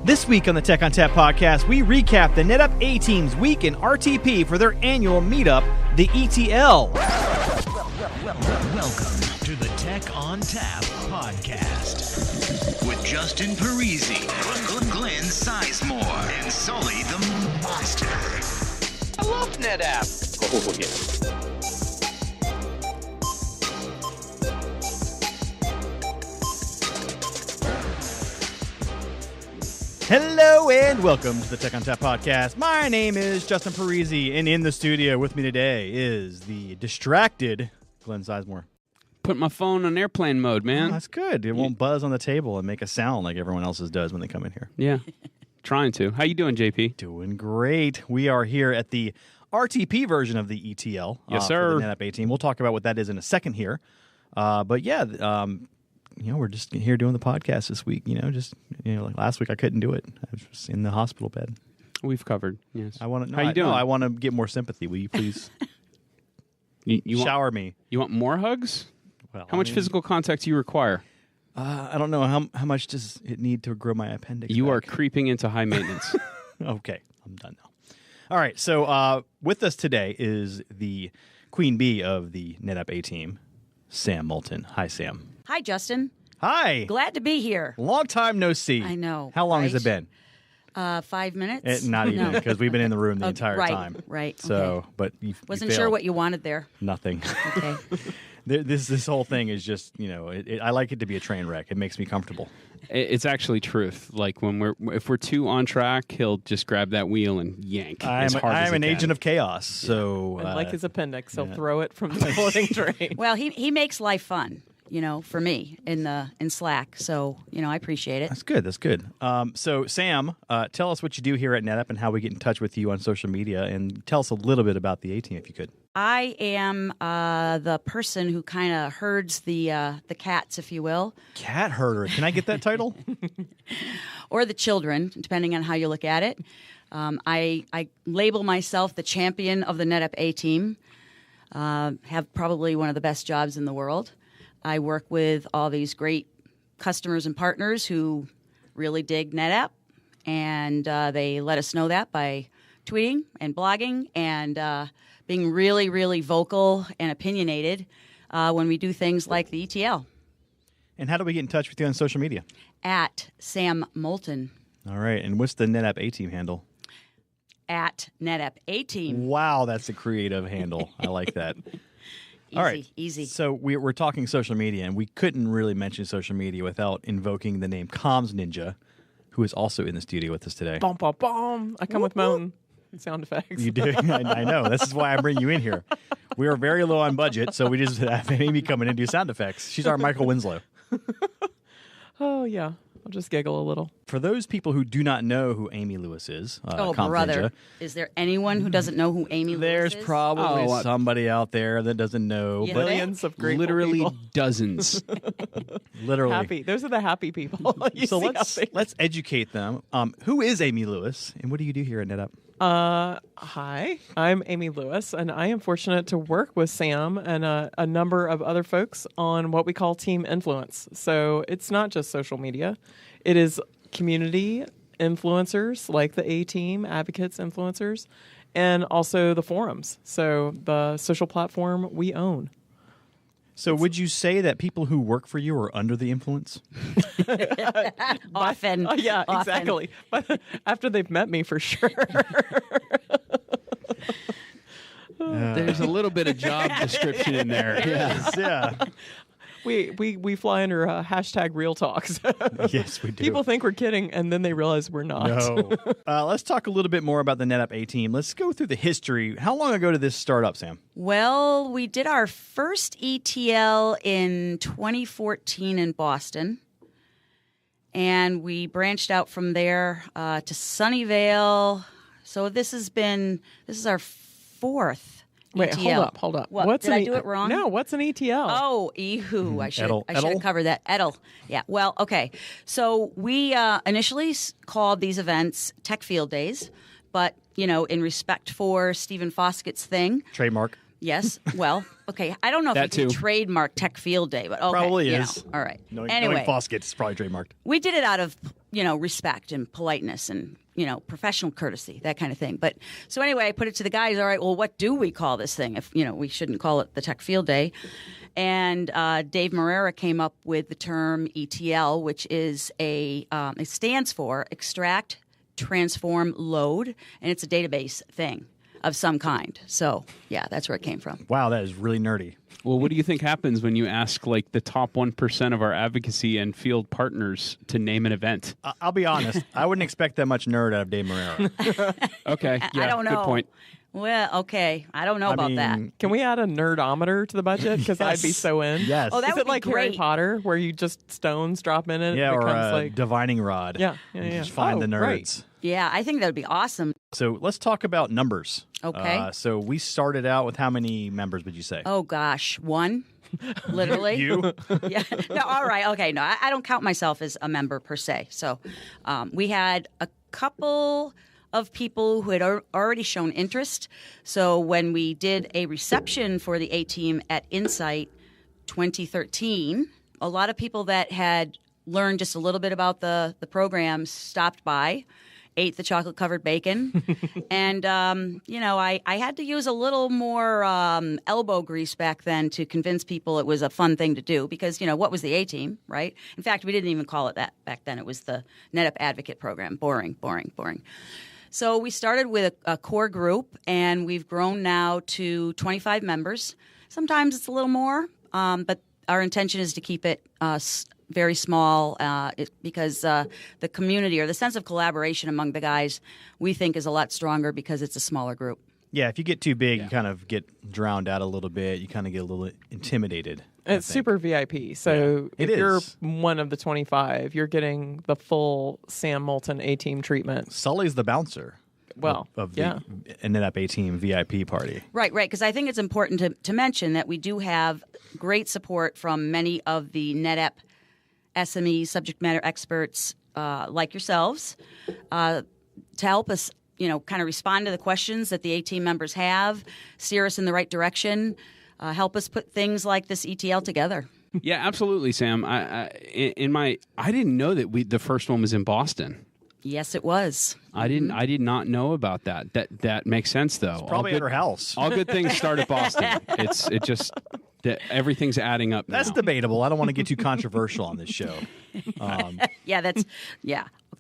This week on the Tech on Tap podcast, we recap the NetApp A-Team's week in RTP for their annual meetup, the ETL. Welcome to the Tech on Tap podcast with Justin Parisi, Glenn Sizemore, and Sully the Monster. I love NetApp. Oh, yeah. Hello and welcome to the Tech on Tap podcast. My name is Justin Parisi, and in the studio with me today is the distracted Glenn Sizemore. Put my phone on airplane mode, man. Oh, that's good. It won't buzz on the table and make a sound like everyone else's does when they come in here. Yeah, trying to. How you doing, JP? Doing great. We are here at the RTP version of the ETL. Yes, sir. For the NetApp A-Team. We'll talk about what that is in a second here. But yeah, we're just here doing the podcast this week. Like last week I couldn't do it. I was just in the hospital bed. We've covered. Yes. I want to. How you doing? I want to get more sympathy. Will you please you shower me? You want more hugs? Well, how much physical contact do you require? I don't know. How much does it need to grow my appendix? You back? are creeping into high maintenance. Okay, I'm done now. All right. So with us today is the queen bee of the NetApp A-Team, Sam Moulton. Hi, Sam. Hi, Justin. Hi. Glad to be here. Long time no see. I know. How long right? has it been? 5 minutes? Not even, because we've been in the room the entire right, time. Right. So, okay. but you Wasn't you sure failed. what you wanted there. Nothing. Okay. This whole thing is just, I like it to be a train wreck. It makes me comfortable. It's actually truth. Like if we're too on track, he'll just grab that wheel and yank. I'm an agent of chaos. So, And like his appendix, he'll throw it from the floating train. Well, he makes life fun, for me in Slack. So, I appreciate it. That's good. That's good. So, Sam, tell us what you do here at NetApp and how we get in touch with you on social media, and tell us a little bit about the A-Team, if you could. I am the person who kind of herds the cats, if you will. Cat herder. Can I get that title? Or the children, depending on how you look at it. I label myself the champion of the NetApp A-Team. Have probably one of the best jobs in the world. I work with all these great customers and partners who really dig NetApp, and they let us know that by tweeting and blogging and being really, really vocal and opinionated when we do things like the ETL. And how do we get in touch with you on social media? At Sam Moulton. All right. And what's the NetApp A-Team handle? At NetApp A-Team. Wow, that's a creative handle. I like that. All right. Easy. So we're talking social media, and we couldn't really mention social media without invoking the name Comms Ninja, who is also in the studio with us today. Bom, bom, bom. I come with my own sound effects. You do? I know. This is why I bring you in here. We are very low on budget, so we just have Amy come in and do sound effects. She's our Michael Winslow. Oh, yeah. I'll just giggle a little. For those people who do not know who Amy Lewis is, Oh, Comms brother. Ninja, Is there anyone who doesn't know who Amy Lewis there's is? probably somebody out there that doesn't know. You But think? Millions of grateful Literally people. dozens. literally. Happy. Those are the happy people. You So see how let's educate them. Who is Amy Lewis, and what do you do here at NetApp? Hi, I'm Amy Lewis, and I am fortunate to work with Sam and a number of other folks on what we call team influence. So it's not just social media. It is community influencers like the A-Team, advocates, influencers, and also the forums. So the social platform we own. So would you say that people who work for you are under the influence? Often. Yeah, Often. exactly. But after they've met me, for sure. There's a little bit of job description in there. Yeah. Yeah. We fly under hashtag real talks. Yes, we do. People think we're kidding, and then they realize we're not. No. Let's talk a little bit more about the NetApp A-Team. Let's go through the history. How long ago did this start up, Sam? Well, we did our first ETL in 2014 in Boston. And we branched out from there to Sunnyvale. So this is our fourth Wait, ETL. hold up. What? Did I do it wrong? No, what's an ETL? Oh, eehoo. I should Edel. have covered that. Edel. Yeah. Well, okay. So we initially called these events Tech Field Days, but, in respect for Stephen Foskett's thing. Trademark. Yes. Well, okay. I don't know if That you can too. trademark Tech Field Day, but okay. Probably is. All right. Knowing Anyway, Foskett, it's probably trademarked. we did it out of respect and politeness and, professional courtesy, that kind of thing. But so anyway, I put it to the guys, all right, well, what do we call this thing if, we shouldn't call it the Tech Field Day? And Dave Marrera came up with the term ETL, which is it stands for Extract, Transform, Load, and it's a database thing of some kind. So, yeah, that's where it came from. Wow, that is really nerdy. Well, what do you think happens when you ask like the top 1% of our advocacy and field partners to name an event? I'll be honest. I wouldn't expect that much nerd out of Dave Marrera. Okay, yeah, I don't know. good point. Well, okay. I don't know about that. Can we add a nerdometer to the budget? Because I'd be so in. Yes. Oh, that Is would it be like great. Harry Potter, where you just stones drop in it? Yeah, and it or becomes a like divining rod. yeah. Just find the nerds. Right. Yeah, I think that would be awesome. So let's talk about numbers. Okay. So we started out with how many members would you say? Oh, gosh. One? Literally? You? Yeah. No, all right. Okay. No, I don't count myself as a member per se. So we had a couple of people who had already shown interest. So when we did a reception for the A-Team at Insight 2013, a lot of people that had learned just a little bit about the program stopped by, ate the chocolate-covered bacon, and, I had to use a little more elbow grease back then to convince people it was a fun thing to do because, what was the A-Team, right? In fact, we didn't even call it that back then. It was the NetApp Advocate Program. Boring. So we started with a core group, and we've grown now to 25 members. Sometimes it's a little more, but our intention is to keep it very small because the community or the sense of collaboration among the guys we think is a lot stronger because it's a smaller group. Yeah, if you get too big, you kind of get drowned out a little bit. You kind of get a little intimidated. It's super VIP. So Yeah, if it you're is. one of the 25, you're getting the full Sam Moulton A-Team treatment. Sully's the bouncer. Well, of the yeah. NetApp A-Team VIP party. Right, because I think it's important to mention that we do have great support from many of the NetApp SME subject matter experts like yourselves to help us, kind of respond to the questions that the A-Team members have, steer us in the right direction, help us put things like this ETL together. Yeah, absolutely, Sam. I didn't know that the first one was in Boston. Yes, it was. I did not know about that. That makes sense though. Probably at her house. All good things start at Boston. Everything's adding up now. That's debatable. I don't want to get too controversial on this show. Yeah, okay.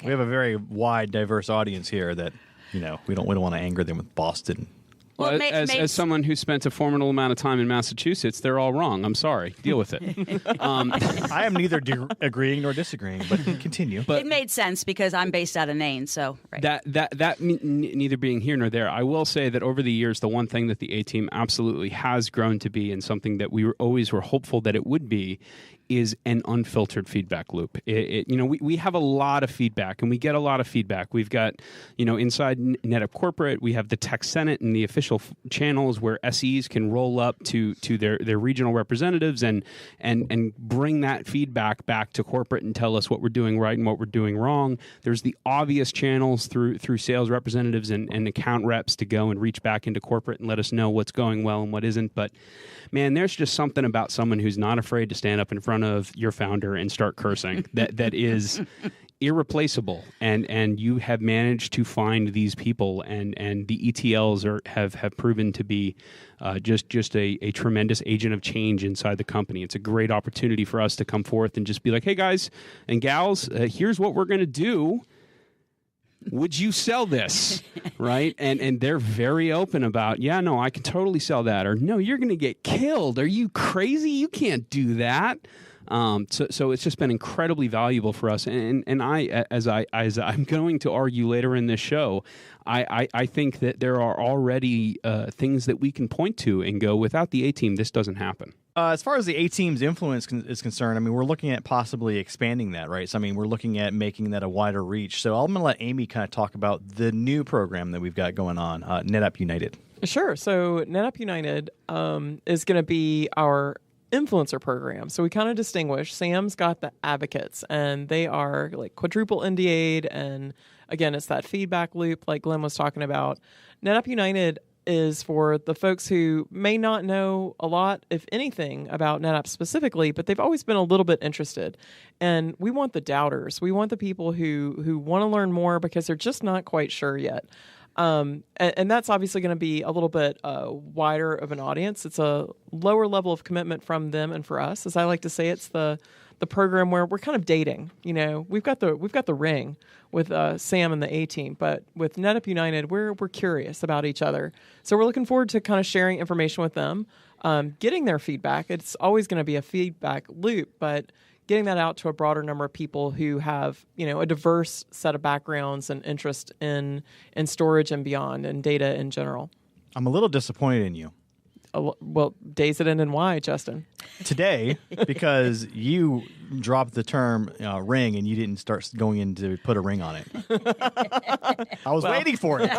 We have a very wide, diverse audience here that, we don't want to anger them with Boston. Well, Well, as someone who spent a formidable amount of time in Massachusetts, they're all wrong. I'm sorry. Deal with it. I am neither agreeing nor disagreeing, but continue. It made sense because I'm based out of Maine, so right. Neither being here nor there. I will say that over the years, the one thing that the A-Team absolutely has grown to be, and something that we always were hopeful that it would be, is an unfiltered feedback loop. We have a lot of feedback, and we get a lot of feedback. We've got, inside NetApp Corporate, we have the Tech Senate and the official channels where SEs can roll up to their regional representatives and bring that feedback back to corporate and tell us what we're doing right and what we're doing wrong. There's the obvious channels through sales representatives and account reps to go and reach back into corporate and let us know what's going well and what isn't. But man, there's just something about someone who's not afraid to stand up in front of your founder and start cursing that is irreplaceable. And you have managed to find these people, and the ETLs have proven to be just a tremendous agent of change inside the company. It's a great opportunity for us to come forth and just be like, hey guys and gals, here's what we're going to do. Would you sell this? Right? And they're very open about, yeah, no, I can totally sell that. Or no, you're going to get killed. Are you crazy? You can't do that. So it's just been incredibly valuable for us. And I, as I'm going to argue later in this show, I think that there are already things that we can point to and go, without the A-Team, this doesn't happen. As far as the A-Team's influence is concerned, we're looking at possibly expanding that, right? So, we're looking at making that a wider reach. So I'm going to let Amy kind of talk about the new program that we've got going on, NetApp United. Sure. So NetApp United is going to be our influencer program. So we kind of distinguish. Sam's got the advocates, and they are like quadruple NDA'd, and again, it's that feedback loop like Glenn was talking about. NetApp United is for the folks who may not know a lot, if anything, about NetApp specifically, but they've always been a little bit interested. And we want the doubters. We want the people who want to learn more because they're just not quite sure yet. And that's obviously going to be a little bit wider of an audience. It's a lower level of commitment from them and for us. As I like to say, it's the program where we're kind of dating. You know, we've got the ring with Sam and the A team, but with NetApp United, we're curious about each other. So we're looking forward to kind of sharing information with them, getting their feedback. It's always going to be a feedback loop, but getting that out to a broader number of people who have, you know, a diverse set of backgrounds and interest in storage and beyond and data in general. I'm a little disappointed in you. Well, days it in and why, Justin? Today, because you dropped the term ring and you didn't start going in to put a ring on it. I was waiting for it.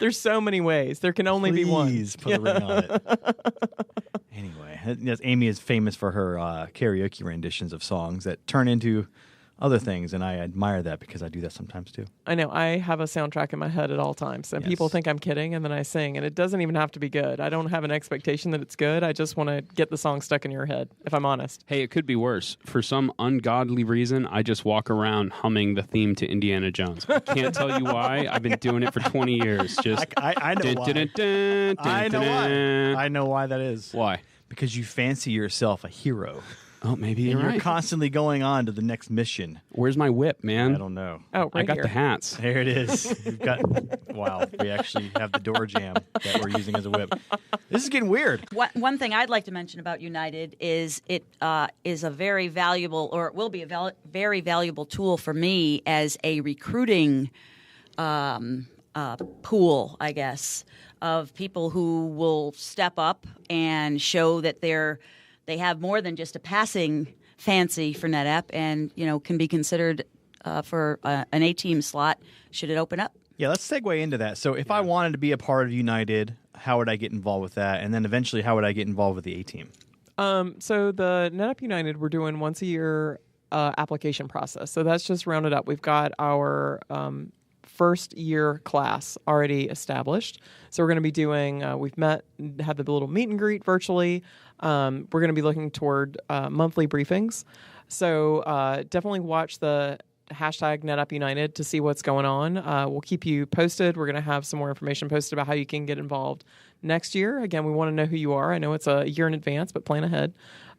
There's so many ways. There can only be one. Please put a ring on it. Anyway, yes, Amy is famous for her karaoke renditions of songs that turn into other things, and I admire that because I do that sometimes too. I know. I have a soundtrack in my head at all times, and people think I'm kidding, and then I sing, and it doesn't even have to be good. I don't have an expectation that it's good. I just want to get the song stuck in your head, if I'm honest. Hey, it could be worse. For some ungodly reason, I just walk around humming the theme to Indiana Jones. I can't tell you why. I've been doing it for 20 years. Just I know why. I know why. I know why that is. Why? Because you fancy yourself a hero. Oh, maybe And you're you're right. constantly going on to the next mission. Where's my whip, man? I don't know. Oh, right I got here. the hats. There it is. We've got. Wow, we actually have the door jam that we're using as a whip. This is getting weird. One thing I'd like to mention about United is it is a very valuable, or it will be a very valuable tool for me as a recruiting pool, I guess, of people who will step up and show that they have more than just a passing fancy for NetApp, and can be considered for an A-team slot should it open up. Yeah, let's segue into that. So if I wanted to be a part of United, how would I get involved with that? And then eventually, how would I get involved with the A-team? So the NetApp United, we're doing once a year application process. So that's just rounded up. We've got our first year class already established. So we're going to be doing, we've met, had the little meet and greet virtually. We're going to be looking toward monthly briefings. So definitely watch the hashtag NetApp United to see what's going on. We'll keep you posted. We're going to have some more information posted about how you can get involved next year. Again, we want to know who you are. I know it's a year in advance, but plan ahead.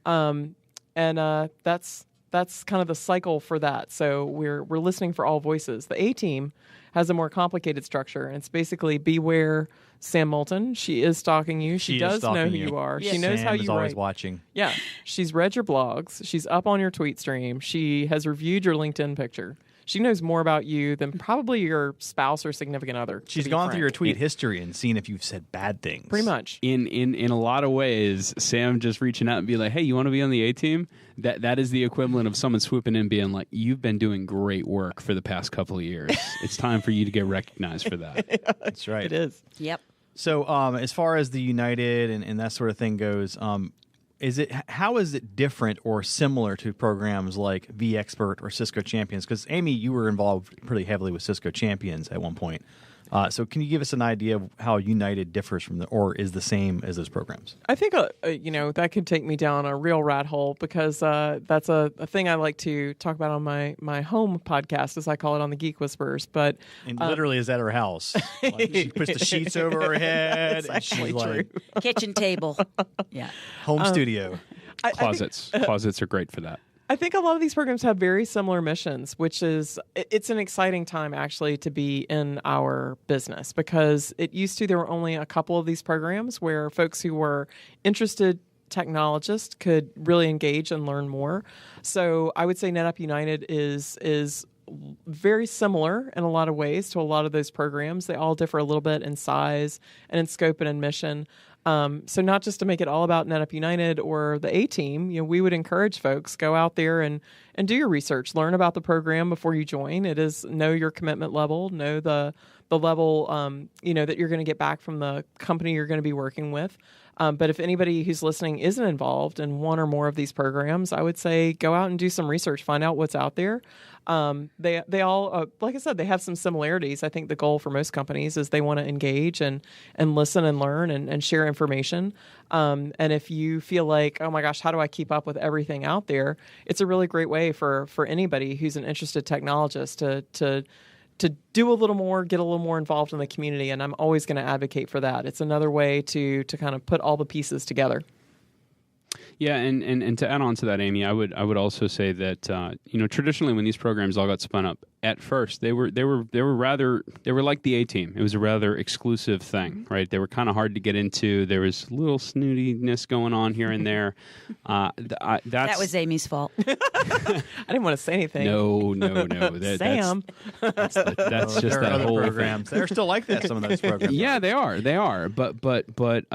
And that's kind of the cycle for that. So we're listening for all voices. The A team has a more complicated structure, and it's basically beware Sam Moulton. She is stalking you. She does know who you are. She knows Sam how is you always write. watching. Yeah, she's read your blogs. She's up on your tweet stream. She has reviewed your LinkedIn picture. She knows more about you than probably your spouse or significant other. She's gone through your tweet history and seen if you've said bad things. Pretty much. In a lot of ways, Sam just reaching out and be like, "Hey, you want to be on the A team?" That is the equivalent of someone swooping in and being like, "You've been doing great work for the past couple of years. It's time for you to get recognized for that." That's right. It is. Yep. So as far as the United and that sort of thing goes, how is it different or similar to programs like vExpert or Cisco Champions? Because Amy, you were involved pretty heavily with Cisco Champions at one point. So can you give us an idea of how United differs from or is the same as those programs? I think that could take me down a real rat hole because that's a thing I like to talk about on my home podcast, as I call it, on the Geek Whispers. But And literally is at her house. Like, she puts the sheets over her head. That's and she's actually like, true. Kitchen table. Yeah. home studio. Closets are great for that. I think a lot of these programs have very similar missions, which is it's an exciting time actually to be in our business because there were only a couple of these programs where folks who were interested technologists could really engage and learn more. So I would say NetApp United is very similar in a lot of ways to a lot of those programs. They all differ a little bit in size and in scope and in mission. So not just to make it all about NetApp United or the A team, we would encourage folks go out there and do your research, learn about the program before you join. It is know your commitment level, know the level that you're going to get back from the company you're going to be working with. But if anybody who's listening isn't involved in one or more of these programs, I would say go out and do some research, find out what's out there. They all, like I said, they have some similarities. I think the goal for most companies is they want to engage and listen and learn and share information. And if you feel like, oh my gosh, how do I keep up with everything out there? It's a really great way for anybody who's an interested technologist to do a little more, get a little more involved in the community. And I'm always going to advocate for that. It's another way to kind of put all the pieces together. Yeah, and to add on to that, Amy, I would also say that traditionally when these programs all got spun up, at first they were like the A-Team. It was a rather exclusive thing, right? They were kind of hard to get into. There was a little snootiness going on here and there. That was Amy's fault. I didn't want to say anything. No. Sam. That's just there are that other whole programs. They're still like that. Some of those programs. Yeah, they are. But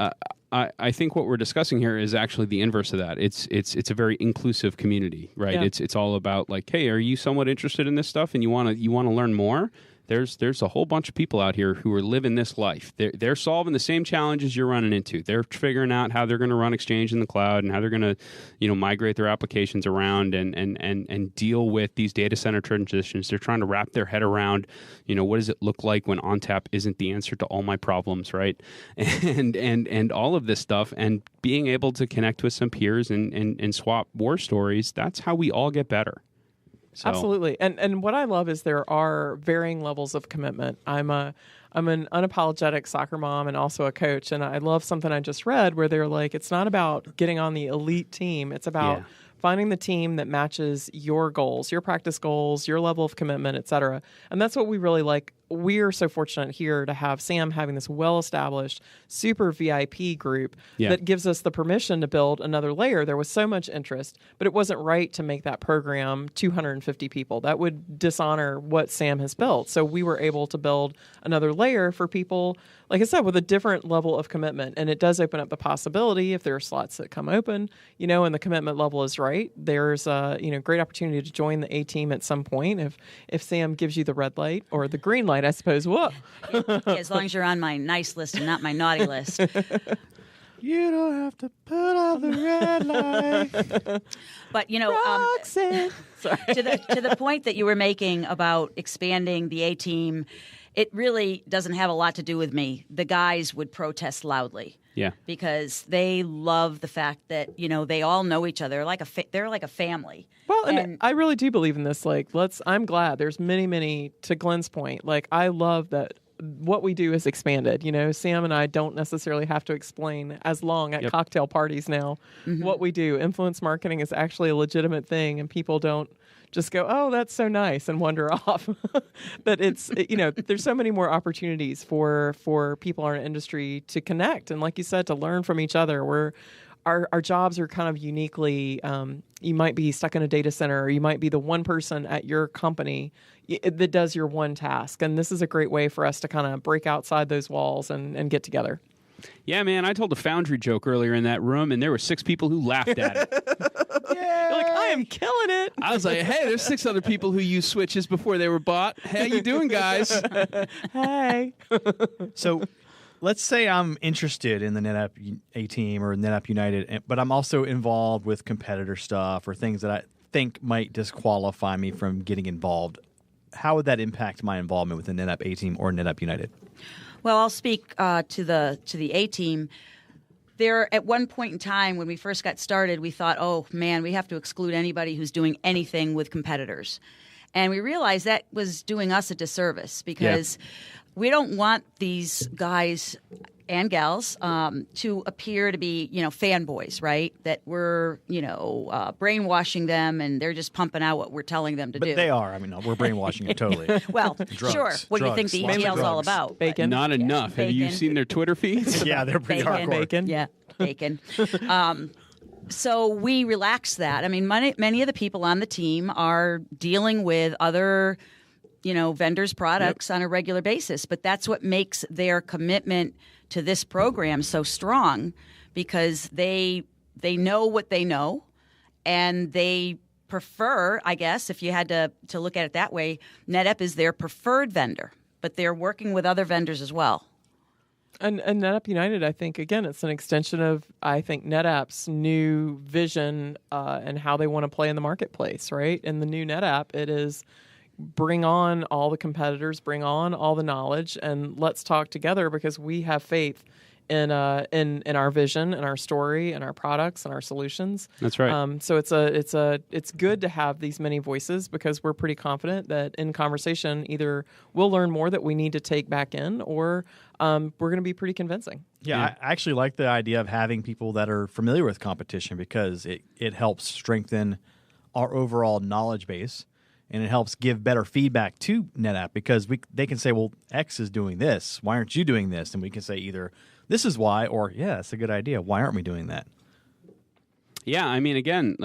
I think what we're discussing here is actually the inverse of that. It's a very inclusive community, right? Yeah. It's all about like, hey, are you somewhat interested in this stuff and you want to learn more? There's a whole bunch of people out here who are living this life. They're solving the same challenges you're running into. They're figuring out how they're going to run Exchange in the cloud and how they're going to, migrate their applications around and deal with these data center transitions. They're trying to wrap their head around, what does it look like when ONTAP isn't the answer to all my problems, right? And all of this stuff, and being able to connect with some peers and swap war stories. That's how we all get better. So. Absolutely. And what I love is there are varying levels of commitment. I'm an unapologetic soccer mom and also a coach. And I love something I just read where they're like, it's not about getting on the elite team. It's about finding the team that matches your goals, your practice goals, your level of commitment, et cetera. And that's what we really like. We're so fortunate here to have Sam having this well-established, super VIP group that gives us the permission to build another layer. There was so much interest, but it wasn't right to make that program 250 people. That would dishonor what Sam has built. So we were able to build another layer for people, like I said, with a different level of commitment. And it does open up the possibility, if there are slots that come open, and the commitment level is right, there's a great opportunity to join the A-Team at some point if Sam gives you the red light or the green light, I suppose. Whoa. As long as you're on my nice list and not my naughty list. You don't have to put on the red light. But to the point that you were making about expanding the A-Team, it really doesn't have a lot to do with me. The guys would protest loudly. Yeah. Because they love the fact that, they all know each other. They're like a family. Well, and I really do believe in this. I'm glad there's many, to Glenn's point. I love that what we do is expanded. Sam and I don't necessarily have to explain as long at cocktail parties now what we do. Influence marketing is actually a legitimate thing, and people don't just go, oh, that's so nice, and wander off. But there's so many more opportunities for people in our industry to connect. And like you said, to learn from each other. Our jobs are kind of uniquely, you might be stuck in a data center, or you might be the one person at your company that does your one task. And this is a great way for us to kind of break outside those walls and get together. Yeah, man, I told a Foundry joke earlier in that room, and there were 6 people who laughed at it. You're like, I am killing it. I was like, hey, there's 6 other people who used switches before they were bought. How you doing, guys? Hey. So let's say I'm interested in the NetApp A-Team or NetApp United, but I'm also involved with competitor stuff or things that I think might disqualify me from getting involved. How would that impact my involvement with the NetApp A-Team or NetApp United? Well, I'll speak to the A-Team. There, at one point in time when we first got started, we thought, oh, man, we have to exclude anybody who's doing anything with competitors. And we realized that was doing us a disservice because we don't want these guys and gals to appear to be, fanboys, right? That we're, brainwashing them and they're just pumping out what we're telling them to do. But they are. We're brainwashing them totally. Well, Drugs, sure. What do you think drugs, the lots of ETL's all drugs. about? Bacon. Not enough. Have you Bacon. seen their Twitter feeds? Yeah, they're pretty Bacon. hardcore. Bacon. Yeah, bacon. So we relaxed that. Many of the people on the team are dealing with other, vendors' products on a regular basis, but that's what makes their commitment to this program so strong, because they know what they know, and they prefer, I guess, if you had to look at it that way, NetApp is their preferred vendor, but they're working with other vendors as well. And NetApp United, I think, again, it's an extension of, I think, NetApp's new vision and how they want to play in the marketplace, right? In the new NetApp, it is bring on all the competitors, bring on all the knowledge, and let's talk together because we have faith in our vision, and our story, and our products, and our solutions. That's right. So it's good to have these many voices because we're pretty confident that in conversation, either we'll learn more that we need to take back in, or we're going to be pretty convincing. Yeah, I actually like the idea of having people that are familiar with competition because it helps strengthen our overall knowledge base, and it helps give better feedback to NetApp because they can say, well, X is doing this. Why aren't you doing this? And we can say either this is why, or yeah, that's a good idea. Why aren't we doing that? Yeah, I mean, again,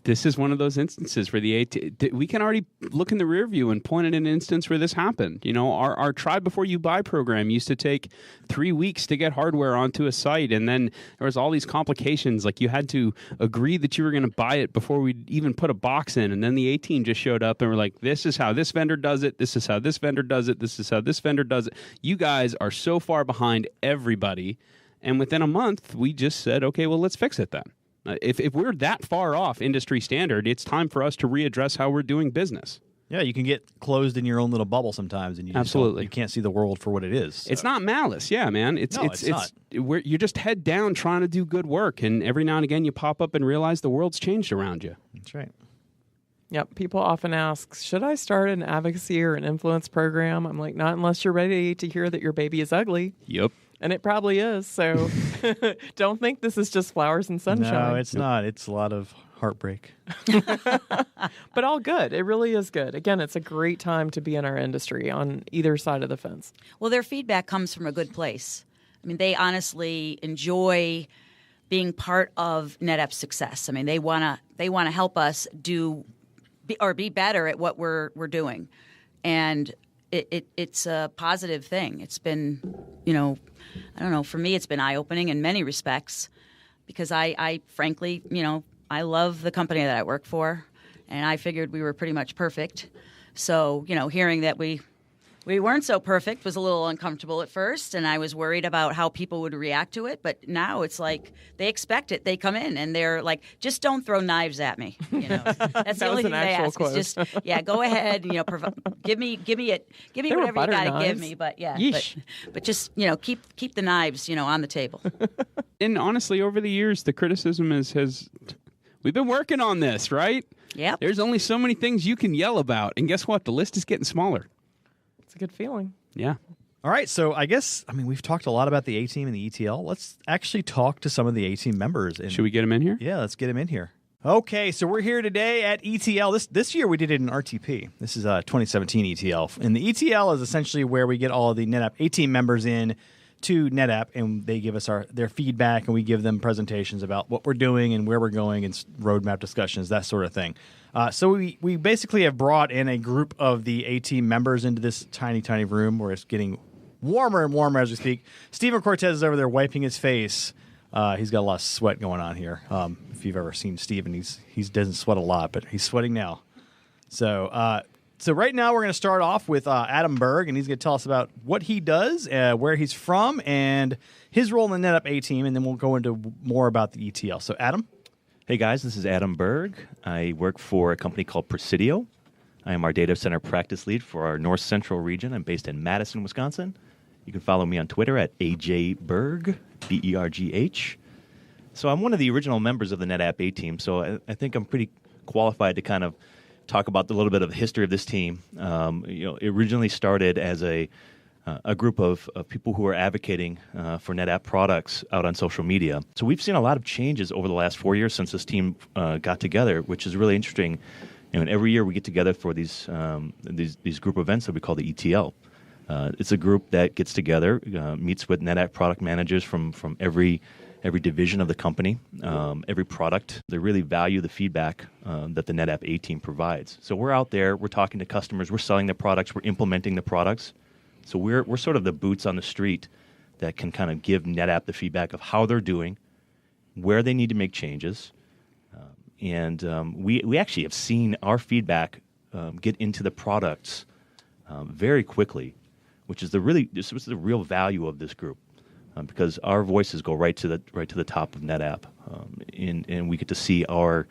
this is one of those instances where we can already look in the rear view and point at an instance where this happened. You know, our Try Before You Buy program used to take 3 weeks to get hardware onto a site, and then there was all these complications. Like you had to agree that you were going to buy it before we even put a box in, and then the A-team just showed up and were like, this is how this vendor does it, this is how this vendor does it, this is how this vendor does it. You guys are so far behind everybody, and within a month, we just said, okay, well, let's fix it then. If we're that far off industry standard, it's time for us to readdress how we're doing business. Yeah, you can get closed in your own little bubble sometimes, and you can't see the world for what it is. So. It's not malice, yeah, man. It's not. You're just head down trying to do good work, and every now and again you pop up and realize the world's changed around you. That's right. Yep. People often ask, should I start an advocacy or an influence program? I'm like, not unless you're ready to hear that your baby is ugly. Yep. And it probably is. So don't think this is just flowers and sunshine. No, it's not. It's a lot of heartbreak. But all good. It really is good. Again, it's a great time to be in our industry on either side of the fence. Well, their feedback comes from a good place. I mean, they honestly enjoy being part of NetApp's success. I mean, they want to help us be better at what we're doing, and it's a positive thing. It's been, I don't know. For me, it's been eye-opening in many respects because I frankly, I love the company that I work for, and I figured we were pretty much perfect. So, hearing that we weren't so perfect was a little uncomfortable at first, and I was worried about how people would react to it. But now it's like they expect it. They come in and they're like, "Just don't throw knives at me." That's the only thing they ask. It's just, go ahead. Give me whatever you got to give me. But but just keep the knives on the table. And honestly, over the years, the criticism has we've been working on this, right? Yeah. There's only so many things you can yell about, and guess what? The list is getting smaller. It's a good feeling. Yeah. All right, so we've talked a lot about the A-Team and the ETL. Let's actually talk to some of the A-Team members. Should we get them in here? Yeah, let's get them in here. Okay, so we're here today at ETL. This year we did it in RTP. This is 2017 ETL. And the ETL is essentially where we get all of the NetApp A-Team members in to NetApp, and they give us their feedback, and we give them presentations about what we're doing and where we're going and roadmap discussions, that sort of thing. So we basically have brought in a group of the A-Team members into this tiny, tiny room where it's getting warmer and warmer as we speak. Stephen Cortez is over there wiping his face. He's got a lot of sweat going on here. If you've ever seen Stephen, he doesn't sweat a lot, but he's sweating now. So right now we're going to start off with Adam Berg, and he's going to tell us about what he does, where he's from, and his role in the NetApp A-Team, and then we'll go into more about the ETL. So Adam? Hey guys, this is Adam Berg. I work for a company called Presidio. I am our data center practice lead for our North Central region. I'm based in Madison, Wisconsin. You can follow me on Twitter at AJBerg, B-E-R-G-H. So I'm one of the original members of the NetApp A-Team, so I think I'm pretty qualified to kind of talk about a little bit of the history of this team. It originally started as a group of people who are advocating for NetApp products out on social media. So we've seen a lot of changes over the last 4 years since this team got together, which is really interesting. And every year we get together for these group events that we call the ETL. It's a group that gets together, meets with NetApp product managers from every division of the company, every product. They really value the feedback that the NetApp A-Team provides. So we're out there, we're talking to customers, we're selling the products, we're implementing the products. So we're sort of the boots on the street that can kind of give NetApp the feedback of how they're doing, where they need to make changes. We actually have seen our feedback get into the products very quickly. which is this was the real value of this group, because our voices go right to the top of NetApp, and we get to see our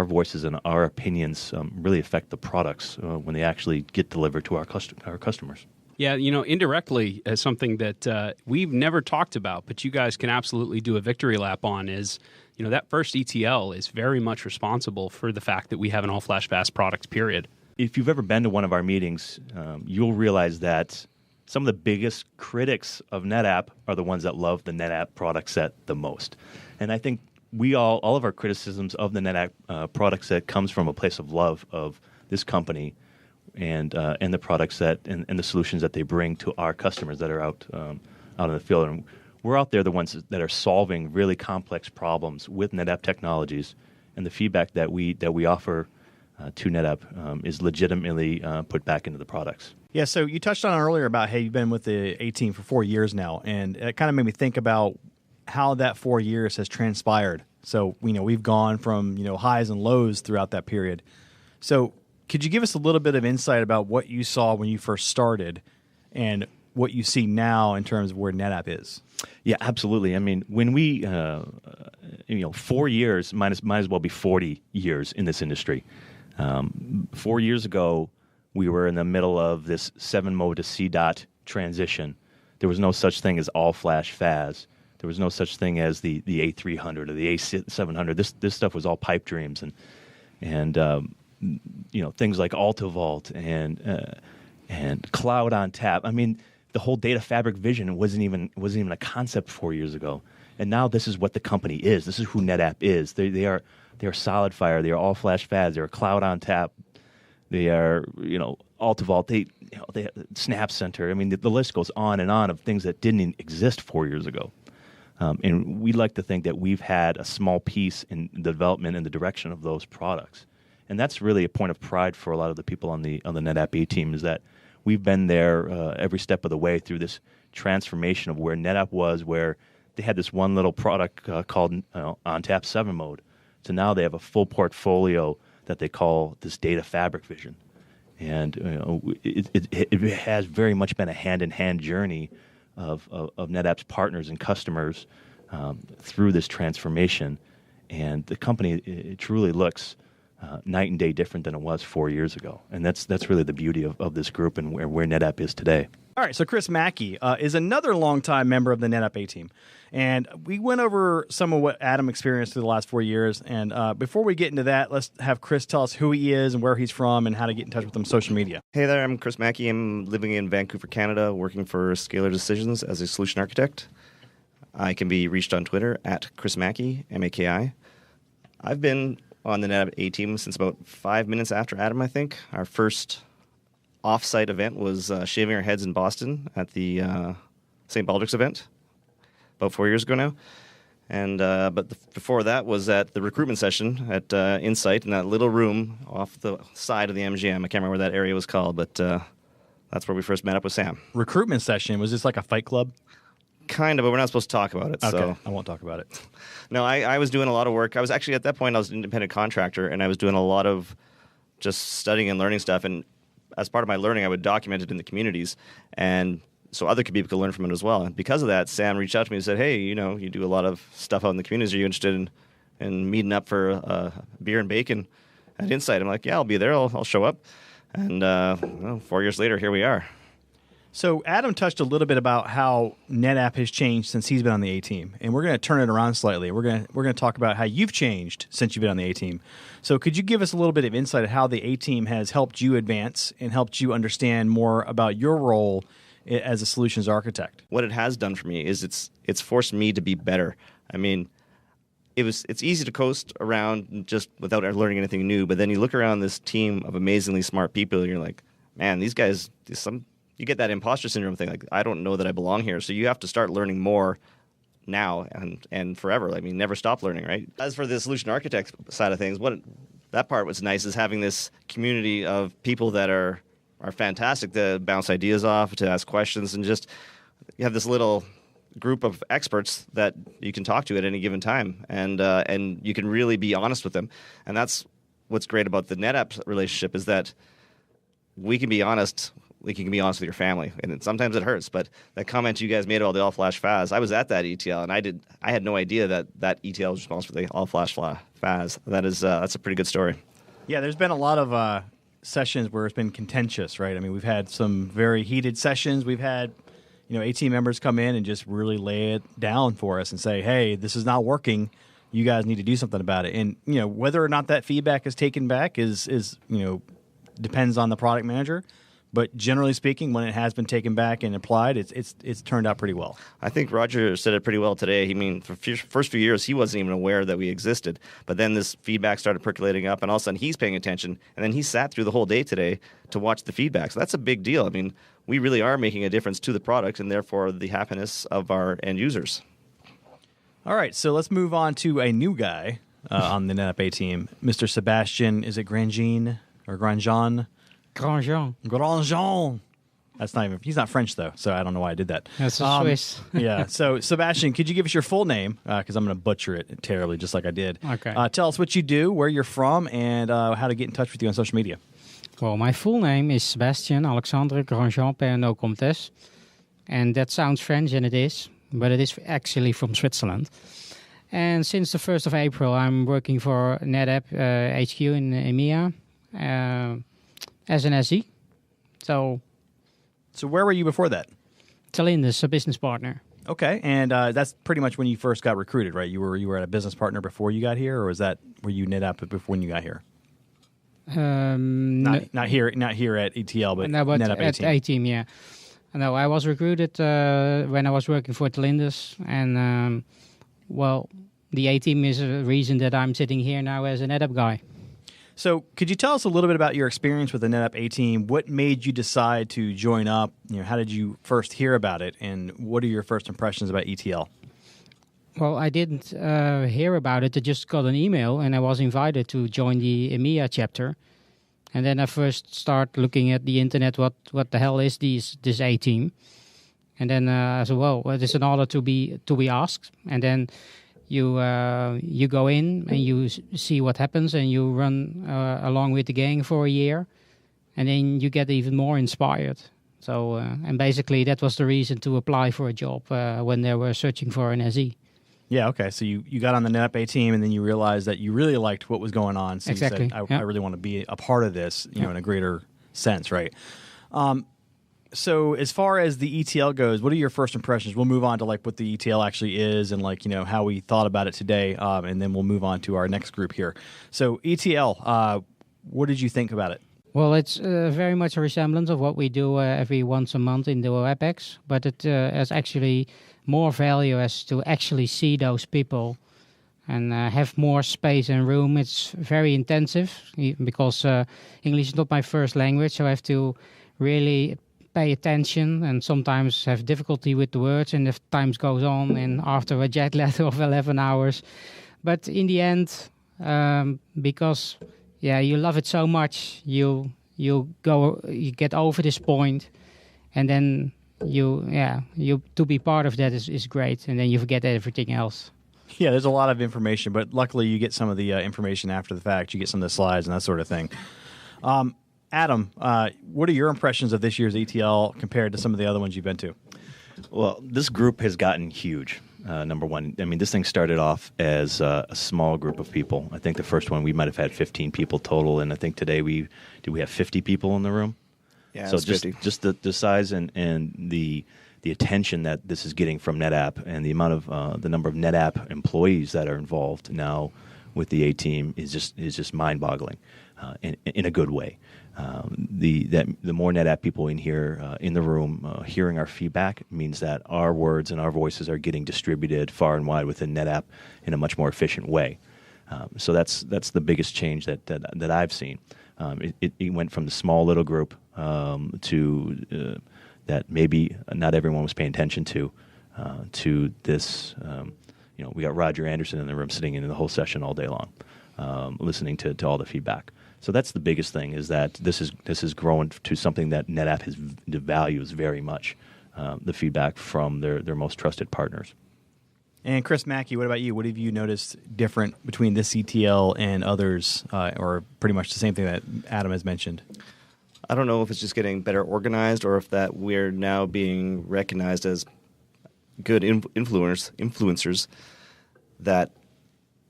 voices and our opinions really affect the products when they actually get delivered to our customers. Yeah, indirectly, as something that we've never talked about, but you guys can absolutely do a victory lap on is, that first ETL is very much responsible for the fact that we have an all-flash fast product, period. If you've ever been to one of our meetings, you'll realize that some of the biggest critics of NetApp are the ones that love the NetApp product set the most. And I think all of our criticisms of the NetApp product set comes from a place of love of this company and the products and the solutions that they bring to our customers that are out in the field. And we're out there the ones that are solving really complex problems with NetApp technologies, and the feedback that we offer to NetApp is legitimately put back into the products. Yeah, so you touched on earlier about, hey, you've been with the A team for 4 years now, and it kind of made me think about how that 4 years has transpired. So, we've gone from, highs and lows throughout that period. So could you give us a little bit of insight about what you saw when you first started and what you see now in terms of where NetApp is? Yeah, absolutely. I mean, when we, 4 years might as well be 40 years in this industry. 4 years ago, we were in the middle of this 7-mode to C-dot transition. There was no such thing as all-flash FAS. There was no such thing as the A300 or the A700. This stuff was all pipe dreams, and things like AltaVault and Cloud on Tap. I mean, the whole data fabric vision wasn't even a concept 4 years ago. And now this is what the company is. This is who NetApp is. They are SolidFire. They are all flash FAS. They are Cloud on Tap. They are AltaVault. They Snap Center. I mean, the list goes on and on of things that didn't exist 4 years ago. And we like to think that we've had a small piece in the development and the direction of those products. And that's really a point of pride for a lot of the people on the NetApp A team, is that we've been there every step of the way through this transformation of where NetApp was, where they had this one little product called ONTAP 7-mode. So now they have a full portfolio that they call this data fabric vision. And it has very much been a hand-in-hand journey of NetApp's partners and customers through this transformation. And the company, it truly looks night and day different than it was 4 years ago. And that's really the beauty of this group and where NetApp is today. All right, so Chris Mackey is another longtime member of the NetApp A team. And we went over some of what Adam experienced through the last 4 years. And before we get into that, let's have Chris tell us who he is and where he's from and how to get in touch with him on social media. Hey there, I'm Chris Mackey. I'm living in Vancouver, Canada, working for Scalar Decisions as a solution architect. I can be reached on Twitter at Chris Mackey, M-A-K-I. I've been on the NetApp A team since about 5 minutes after Adam, I think. Our first off-site event was shaving our heads in Boston at the St. Baldrick's event about 4 years ago now. And but before that was at the recruitment session at Insight in that little room off the side of the MGM. I can't remember what that area was called, but that's where we first met up with Sam. Recruitment session, was this like a fight club? Kind of, but we're not supposed to talk about it. Okay, so. I won't talk about it. No, I was doing a lot of work. I was actually, at that point, I was an independent contractor, and I was doing a lot of just studying and learning stuff. And as part of my learning, I would document it in the communities, and so other people could learn from it as well. And because of that, Sam reached out to me and said, hey, you do a lot of stuff out in the communities. Are you interested in meeting up for beer and bacon at Insight? I'm like, yeah, I'll be there. I'll show up. And 4 years later, here we are. So Adam touched a little bit about how NetApp has changed since he's been on the A team, and we're going to turn it around slightly. We're going to talk about how you've changed since you've been on the A team. So could you give us a little bit of insight of how the A team has helped you advance and helped you understand more about your role as a solutions architect? What it has done for me is it's forced me to be better. I mean, it's easy to coast around just without learning anything new, but then you look around this team of amazingly smart people, and you're like, man, these guys, you get that imposter syndrome thing, like, I don't know that I belong here. So you have to start learning more now and forever. I mean, never stop learning, right? As for the solution architect side of things, that part was nice is having this community of people that are fantastic to bounce ideas off, to ask questions, and just you have this little group of experts that you can talk to at any given time, and you can really be honest with them. And that's what's great about the NetApp relationship, is that we can be honest like you can be honest with your family, and sometimes it hurts. But that comment you guys made about the all flash FAS, I was at that ETL, and I had no idea that ETL was responsible for the all flash FAS. That's a pretty good story. Yeah, there's been a lot of sessions where it's been contentious, right? I mean, we've had some very heated sessions. We've had, AT members come in and just really lay it down for us and say, hey, this is not working. You guys need to do something about it. And, whether or not that feedback is taken back is depends on the product manager. But generally speaking, when it has been taken back and applied, it's turned out pretty well. I think Roger said it pretty well today. For the first few years, he wasn't even aware that we existed. But then this feedback started percolating up, and all of a sudden he's paying attention. And then he sat through the whole day today to watch the feedback. So that's a big deal. I mean, we really are making a difference to the product and therefore the happiness of our end users. All right, so let's move on to a new guy on the NetApp A team, Mr. Sebastian. Is it Grandjean or Grandjean? Grandjean. That's not even. He's not French though, so I don't know why I did that. That's Swiss. Yeah. So Sebastian, could you give us your full name? Because I'm going to butcher it terribly, just like I did. Okay. Tell us what you do, where you're from, and how to get in touch with you on social media. Well, my full name is Sebastian Alexandre Grandjean Pernod Comtesse, and that sounds French, and it is, but it is actually from Switzerland. And since the 1st of April, I'm working for NetApp HQ in EMEA as an SE. So where were you before that? Talindus, a business partner. Okay, and that's pretty much when you first got recruited, right? You were at a business partner before you got here, or were you NetApp before when you got here? Not here at ETL, but NetApp at A-Team, yeah. No, I was recruited when I was working for Talindus, and the A-Team is a reason that I'm sitting here now as a NetApp guy. So could you tell us a little bit about your experience with the NetApp A-Team? What made you decide to join up? How did you first hear about it, and what are your first impressions about ETL? Well, I didn't hear about it. I just got an email, and I was invited to join the EMEA chapter. And then I first start looking at the internet, what the hell is this A-Team? And then I said, well, it is an honor to be asked. And then you go in and you see what happens, and you run along with the gang for a year, and then you get even more inspired. So and basically that was the reason to apply for a job when they were searching for an SE. Yeah, okay. So you got on the NetApp A team, and then you realized that you really liked what was going on. So exactly. You said, I really want to be a part of this, in a greater sense, right? So as far as the ETL goes, what are your first impressions? We'll move on to what the ETL actually is and how we thought about it today, and then we'll move on to our next group here. So ETL, what did you think about it? Well, it's very much a resemblance of what we do every once a month in the WebEx, but it has actually more value as to actually see those people and have more space and room. It's very intensive because English is not my first language, so I have to really pay attention and sometimes have difficulty with the words, and if time goes on and after a jet lag of 11 hours. But in the end, because you love it so much, you get over this point, and then you to be part of that is great, and then you forget everything else. Yeah, there's a lot of information, but luckily you get some of the information after the fact. You get some of the slides and that sort of thing. Adam, what are your impressions of this year's ETL compared to some of the other ones you've been to? Well, this group has gotten huge. Number one, I mean, this thing started off as a small group of people. I think the first one we might have had 15 people total, and I think today we have 50 people in the room. Yeah, so just the size and the attention that this is getting from NetApp, and the amount of the number of NetApp employees that are involved now with the A team is just mind-boggling in a good way. The more NetApp people in here in the room hearing our feedback means that our words and our voices are getting distributed far and wide within NetApp in a much more efficient way. So that's the biggest change that I've seen. It went from the small little group to that maybe not everyone was paying attention to this. We got Roger Anderson in the room sitting in the whole session all day long, listening to all the feedback. So that's the biggest thing, is that this is grown to something that NetApp values very much, the feedback from their most trusted partners. And Chris Mackey, what about you? What have you noticed different between this ETL and others, or pretty much the same thing that Adam has mentioned? I don't know if it's just getting better organized or if that we're now being recognized as good influencers, that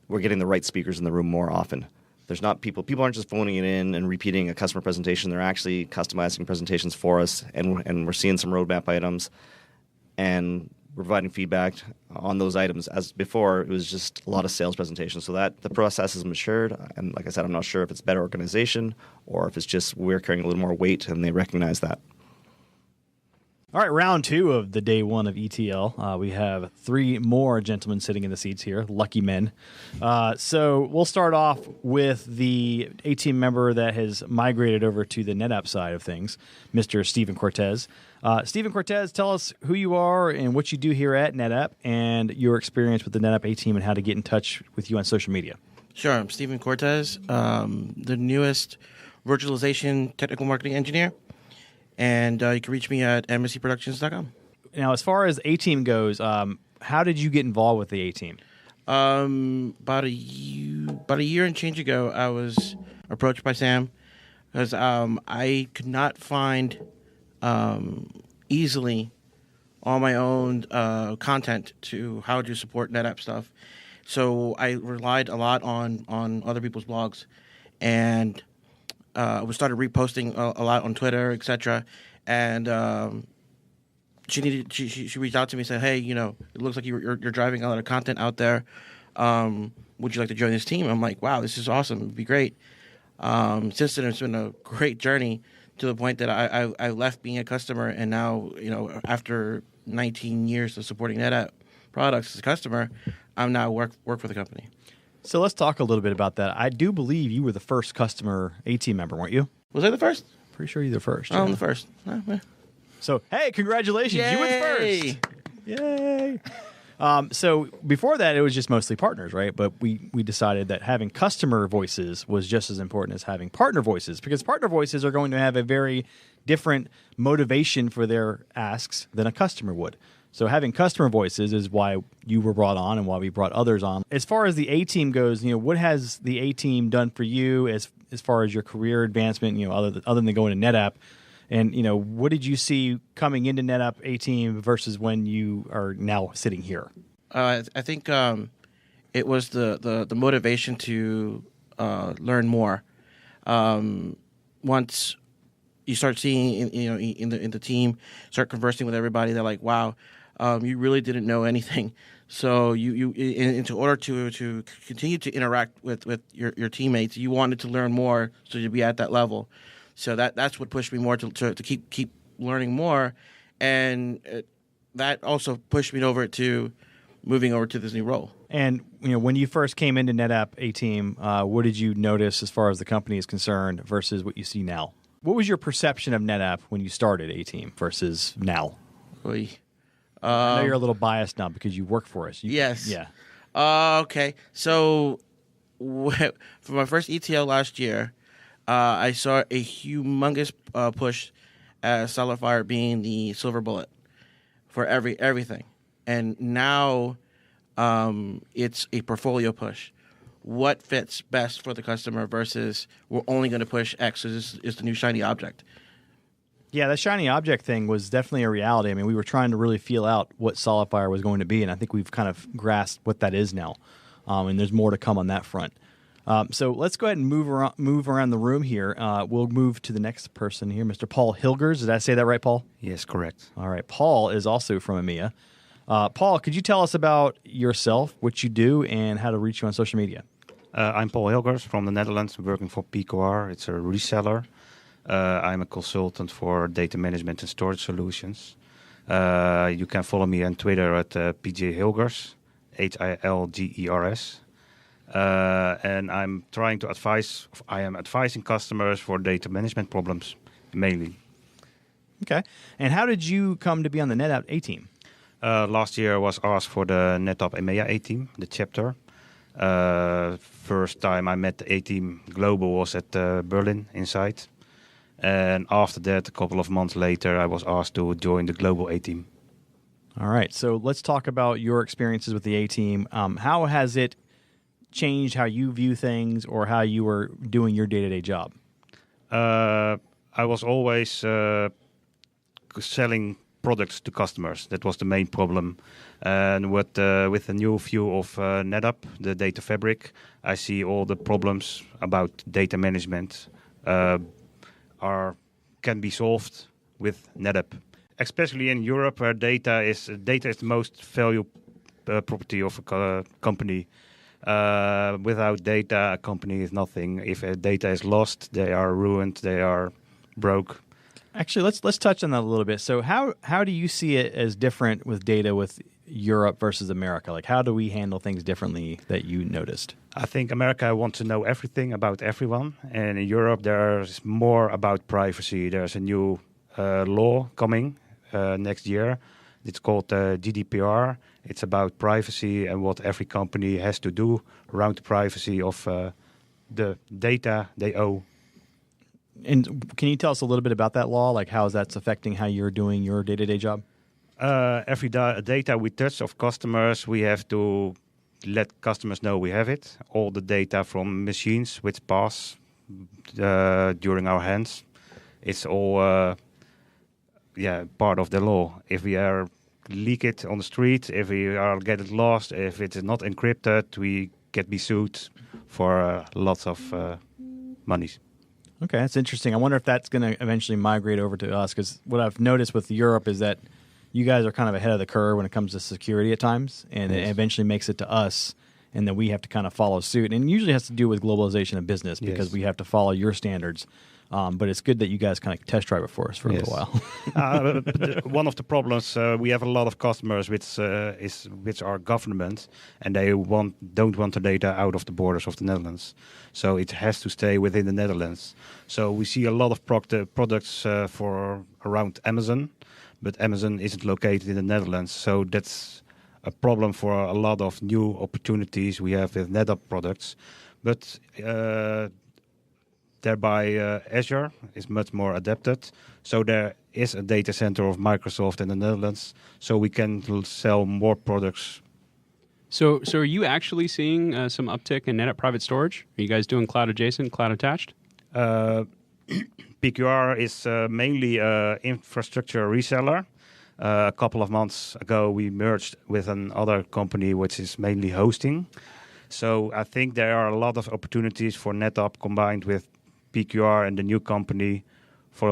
we're getting the right speakers in the room more often. There's not people aren't just phoning it in and repeating a customer presentation. They're actually customizing presentations for us, and we're seeing some roadmap items, and we're providing feedback on those items. As before, it was just a lot of sales presentations. So that the process has matured, and like I said, I'm not sure if it's better organization or if it's just we're carrying a little more weight and they recognize that. All right, round 2 of the day 1 of ETL. We have 3 more gentlemen sitting in the seats here, lucky men. So we'll start off with the A-Team member that has migrated over to the NetApp side of things, Mr. Stephen Cortez. Stephen Cortez, tell us who you are and what you do here at NetApp and your experience with the NetApp A-Team and how to get in touch with you on social media. Sure, I'm Stephen Cortez, the newest virtualization technical marketing engineer. And you can reach me at mscproductions.com. Now, as far as A-Team goes, how did you get involved with the A-Team? About a year and change ago, I was approached by Sam because I could not find easily on my own content to how to support NetApp stuff. So I relied a lot on other people's blogs, and we started reposting a lot on Twitter, etc. And she reached out to me and said, "Hey, it looks like you're driving a lot of content out there. Would you like to join this team?" I'm like, "Wow, this is awesome. It'd be great." Since then, it's been a great journey to the point that I left being a customer, and now after 19 years of supporting NetApp products as a customer, I'm now work for the company. So let's talk a little bit about that. I do believe you were the first customer A-Team member, weren't you? Was I the first? Pretty sure you're the first. I'm the first. Oh, yeah. So, hey, congratulations. Yay! You went first. Yay. So before that, it was just mostly partners, right? But we decided that having customer voices was just as important as having partner voices, because partner voices are going to have a very different motivation for their asks than a customer would. So having customer voices is why you were brought on and why we brought others on. As far as the A-Team goes, what has the A-Team done for you as far as your career advancement, other than going to NetApp? And, what did you see coming into NetApp A-Team versus when you are now sitting here? I think it was the motivation to learn more. Once you start seeing, in the team, start conversing with everybody, they're like, "Wow, you really didn't know anything." So in order to continue to interact with your teammates, you wanted to learn more, so you'd be at that level. So that's what pushed me more to keep learning more, and that also pushed me over to moving over to this new role. And when you first came into NetApp A-Team, what did you notice as far as the company is concerned versus what you see now? What was your perception of NetApp when you started A-Team versus now? Oy. I know you're a little biased now because you work for us. Yes. Yeah. Okay. So for my first ETL last year, I saw a humongous push at SolidFire being the silver bullet for everything. And now it's a portfolio push. What fits best for the customer versus we're only going to push X, so this is the new shiny object. Yeah, that shiny object thing was definitely a reality. I mean, we were trying to really feel out what SolidFire was going to be, and I think we've kind of grasped what that is now. And there's more to come on that front. So let's go ahead and move around the room here. We'll move to the next person here, Mr. Paul Hilgers. Did I say that right, Paul? Yes, correct. All right. Paul is also from EMEA. Paul, could you tell us about yourself, what you do, and how to reach you on social media? I'm Paul Hilgers from the Netherlands, working for PQR. It's a reseller. I'm a consultant for data management and storage solutions. You can follow me on Twitter at PJ Hilgers, Hilgers. And I'm trying to advise. I am advising customers for data management problems, mainly. Okay. And how did you come to be on the NetApp A-Team? Last year I was asked for the NetApp EMEA A-Team, the chapter. First time I met the A-Team Global was at Berlin Insight. And after that, a couple of months later, I was asked to join the Global A-Team. All right. So let's talk about your experiences with the A-Team. How has it changed how you view things or how you are doing your day-to-day job? I I was always selling products to customers. That was the main problem. And with the new view of NetApp, the data fabric, I see all the problems about data management can be solved with NetApp. Especially in Europe, where data is the most valuable property of a company. Without data, a company is nothing. If data is lost, they are ruined. They are broke. Actually, let's touch on that a little bit. So how do you see it as different with data with Europe versus America? Like, how do we handle things differently that you noticed? I think America wants to know everything about everyone. And in Europe, there's more about privacy. There's a new law coming next year. It's called GDPR. It's about privacy and what every company has to do around the privacy of the data they owe. And can you tell us a little bit about that law? Like how that's affecting how you're doing your day-to-day job? Every data we touch of customers, we have to let customers know we have it. All the data from machines which pass during our hands, it's all part of the law. If we leak it on the street, if we get it lost, if it is not encrypted, we be sued for lots of money. Okay, that's interesting. I wonder if that's going to eventually migrate over to us, because what I've noticed with Europe is that you guys are kind of ahead of the curve when it comes to security at times, and it eventually makes it to us, and then we have to kind of follow suit. And it usually has to do with globalization of business, because we have to follow your standards. But it's good that you guys kind of test drive it for us for a little while. But one of the problems, we have a lot of customers which are government, and they don't want the data out of the borders of the Netherlands. So it has to stay within the Netherlands. So we see a lot of products for around Amazon, but Amazon isn't located in the Netherlands. So that's a problem for a lot of new opportunities we have with NetApp products. But thereby, Azure is much more adapted. So there is a data center of Microsoft in the Netherlands, so we can sell more products. So are you actually seeing some uptick in NetApp private storage? Are you guys doing cloud adjacent, cloud attached? PQR is mainly an infrastructure reseller. A couple of months ago, we merged with another company which is mainly hosting. So I think there are a lot of opportunities for NetApp combined with PQR and the new company for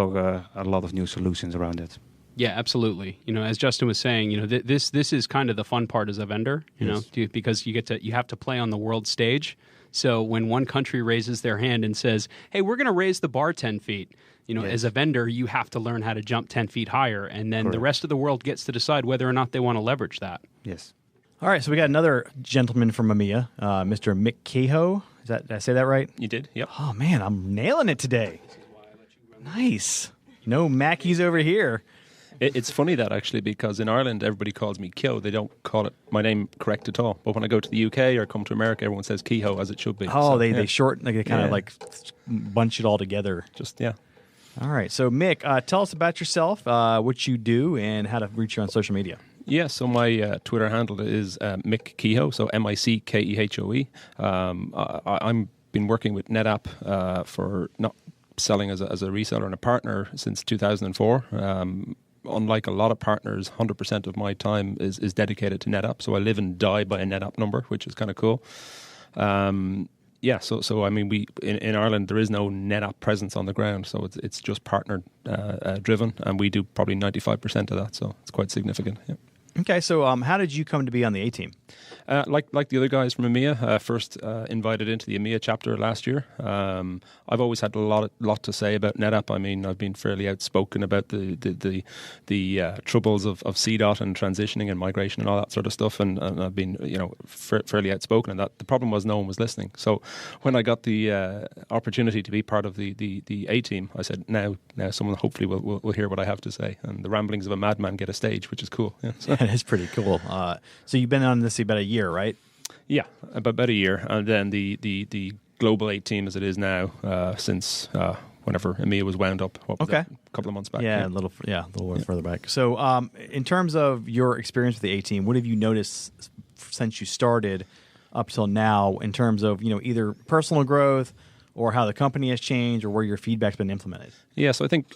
a lot of new solutions around it. Yeah, absolutely. As Justin was saying, this is kind of the fun part as a vendor, because you have to play on the world stage. So when one country raises their hand and says, "Hey, we're going to raise the bar 10 feet," as a vendor, you have to learn how to jump 10 feet higher, and then the rest of the world gets to decide whether or not they want to leverage that. Yes. All right, so we got another gentleman from EMEA, Mr. Mick Kehoe. Did I say that right? You did, yep. Oh, man, I'm nailing it today. Nice. No Mackies over here. It's funny that, actually, because in Ireland, everybody calls me Kehoe. They don't call it my name correct at all. But when I go to the UK or come to America, everyone says Kehoe, as it should be. Oh, so, they shorten, they kind of like bunch it all together. All right. So, Mick, tell us about yourself, what you do, and how to reach you on social media. Yeah, so my Twitter handle is Mick Kehoe, so MICKEHOE. I've been working with NetApp for not selling as a reseller and a partner since 2004. Unlike a lot of partners, 100% of my time is dedicated to NetApp. So I live and die by a NetApp number, which is kind of cool. So I mean, we in Ireland there is no NetApp presence on the ground, so it's just partner driven, and we do probably 95% of that. So it's quite significant. Yeah. Okay, so how did you come to be on the A team? Like the other guys from EMEA, first invited into the EMEA chapter last year. I've always had a lot to say about NetApp. I mean, I've been fairly outspoken about the troubles of CDOT and transitioning and migration and all that sort of stuff, and I've been fairly outspoken in that. The problem was no one was listening. So when I got the opportunity to be part of the A team, I said, now someone hopefully will hear what I have to say, and the ramblings of a madman get a stage, which is cool. Yeah, so. That is pretty cool. So you've been on this about a year, right? Yeah, about a year, and then the global 8 team as it is now since whenever EMEA was wound up. A couple of months back. Yeah, a little further back. So, in terms of your experience with the A team, what have you noticed since you started up till now in terms of either personal growth or how the company has changed, or where your feedback's been implemented? Yeah, so I think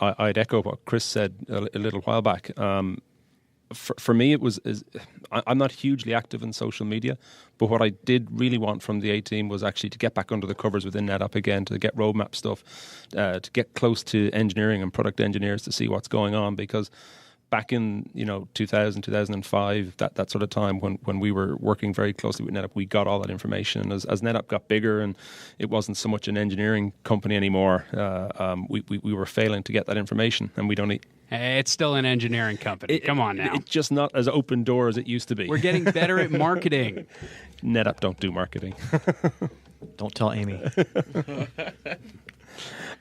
I'd echo what Chris said a little while back. For me, I'm not hugely active in social media, but what I did really want from the A team was actually to get back under the covers within NetApp again, to get roadmap stuff, to get close to engineering and product engineers to see what's going on, because back in 2000, 2005, that sort of time when we were working very closely with NetApp, we got all that information. As NetApp got bigger and it wasn't so much an engineering company anymore, we were failing to get that information, and we'd only... It's still an engineering company. Come on now. It's just not as open door as it used to be. We're getting better at marketing. NetApp don't do marketing. Don't tell Amy.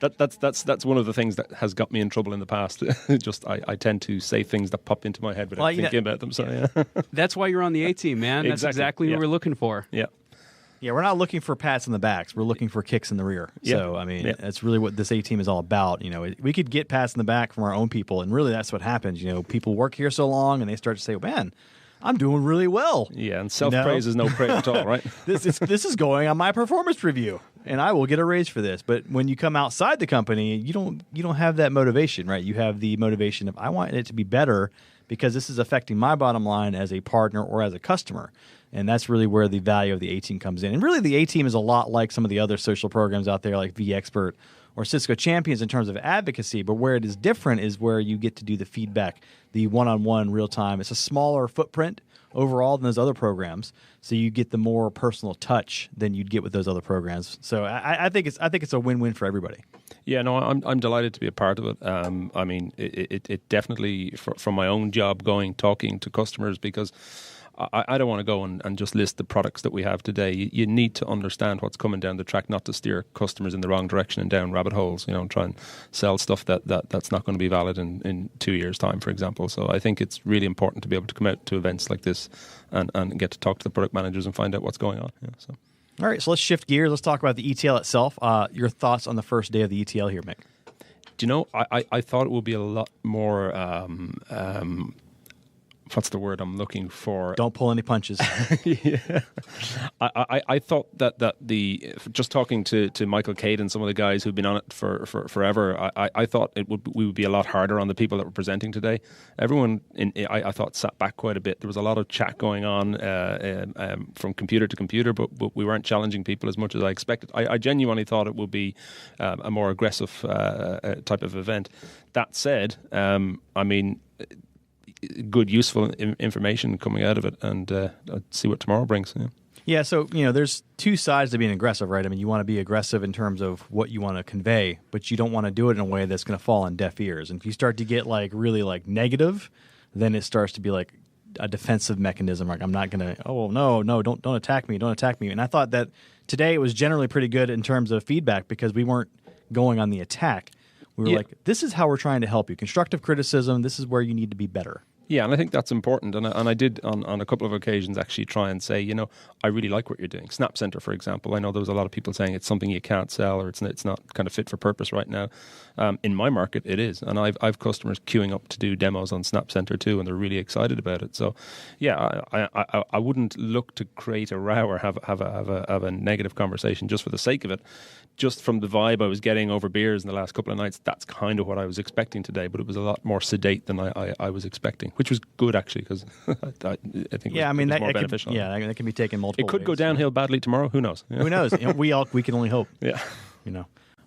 That's one of the things that has got me in trouble in the past. Just I tend to say things that pop into my head without thinking about them. So yeah. That's why you're on the A team, man. That's exactly what we're looking for. Yeah. Yeah, we're not looking for pats in the backs. We're looking for kicks in the rear. Yeah. So, I mean, that's really what this A team is all about. We could get pats in the back from our own people, and really that's what happens. People work here so long, and they start to say, man, I'm doing really well. Yeah, and self-praise is no praise at all, right? This is going on my performance review, and I will get a raise for this. But when you come outside the company, you don't have that motivation, right? You have the motivation of, I want it to be better because this is affecting my bottom line as a partner or as a customer. And that's really where the value of the A team comes in. And really, the A team is a lot like some of the other social programs out there, like vExpert or Cisco Champions in terms of advocacy. But where it is different is where you get to do the feedback, the one-on-one, real-time. It's a smaller footprint overall than those other programs, so you get the more personal touch than you'd get with those other programs. So I think it's a win-win for everybody. Yeah, no, I'm delighted to be a part of it. I mean, it definitely, from my own job, talking to customers, because I don't want to go and just list the products that we have today. You need to understand what's coming down the track, not to steer customers in the wrong direction and down rabbit holes, and try and sell stuff that's not going to be valid in 2 years' time, for example. So I think it's really important to be able to come out to events like this and get to talk to the product managers and find out what's going on. Yeah, so. All right, so let's shift gears. Let's talk about the ETL itself. Your thoughts on the first day of the ETL here, Mick? Do you know, I thought it would be a lot more... what's the word I'm looking for? Don't pull any punches. Yeah, I thought that just talking to Michael Cade and some of the guys who've been on it for forever, I thought we would be a lot harder on the people that were presenting today. Everyone I thought sat back quite a bit. There was a lot of chat going on from computer to computer, but we weren't challenging people as much as I expected. I genuinely thought it would be a more aggressive type of event. That said, I mean, good, useful information coming out of it, and see what tomorrow brings. Yeah, so there's two sides to being aggressive, right? I mean, you want to be aggressive in terms of what you want to convey, but you don't want to do it in a way that's going to fall on deaf ears. And if you start to get really negative, then it starts to be like a defensive mechanism. Like, I'm not going to. Oh no, don't attack me, don't attack me. And I thought that today it was generally pretty good in terms of feedback because we weren't going on the attack. We were like, this is how we're trying to help you. Constructive criticism, this is where you need to be better. Yeah, and I think that's important. And I did on a couple of occasions actually try and say, I really like what you're doing. Snap Center, for example. I know there was a lot of people saying it's something you can't sell or it's not kind of fit for purpose right now. In my market, it is. And I've customers queuing up to do demos on Snap Center too, and they're really excited about it. So, yeah, I wouldn't look to create a row or have a negative conversation just for the sake of it. Just from the vibe I was getting over beers in the last couple of nights, that's kind of what I was expecting today. But it was a lot more sedate than I was expecting, which was good actually, because I think it was more beneficial. That can be taken multiple ways. It could go downhill badly tomorrow. Who knows? Who knows? We can only hope. Yeah.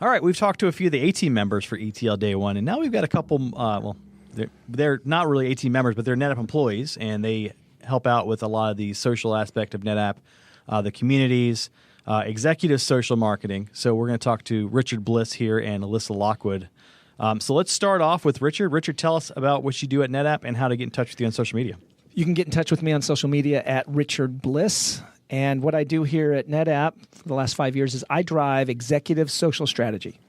All right, we've talked to a few of the A-Team members for ETL Day 1, and now we've got a couple, they're not really A-Team members, but they're NetApp employees, and they help out with a lot of the social aspect of NetApp, the communities, executive social marketing. So we're going to talk to Richard Bliss here and Alyssa Lockwood. So let's start off with Richard. Richard, tell us about what you do at NetApp and how to get in touch with you on social media. You can get in touch with me on social media at Richard Bliss. And what I do here at NetApp for the last 5 years is I drive executive social strategy.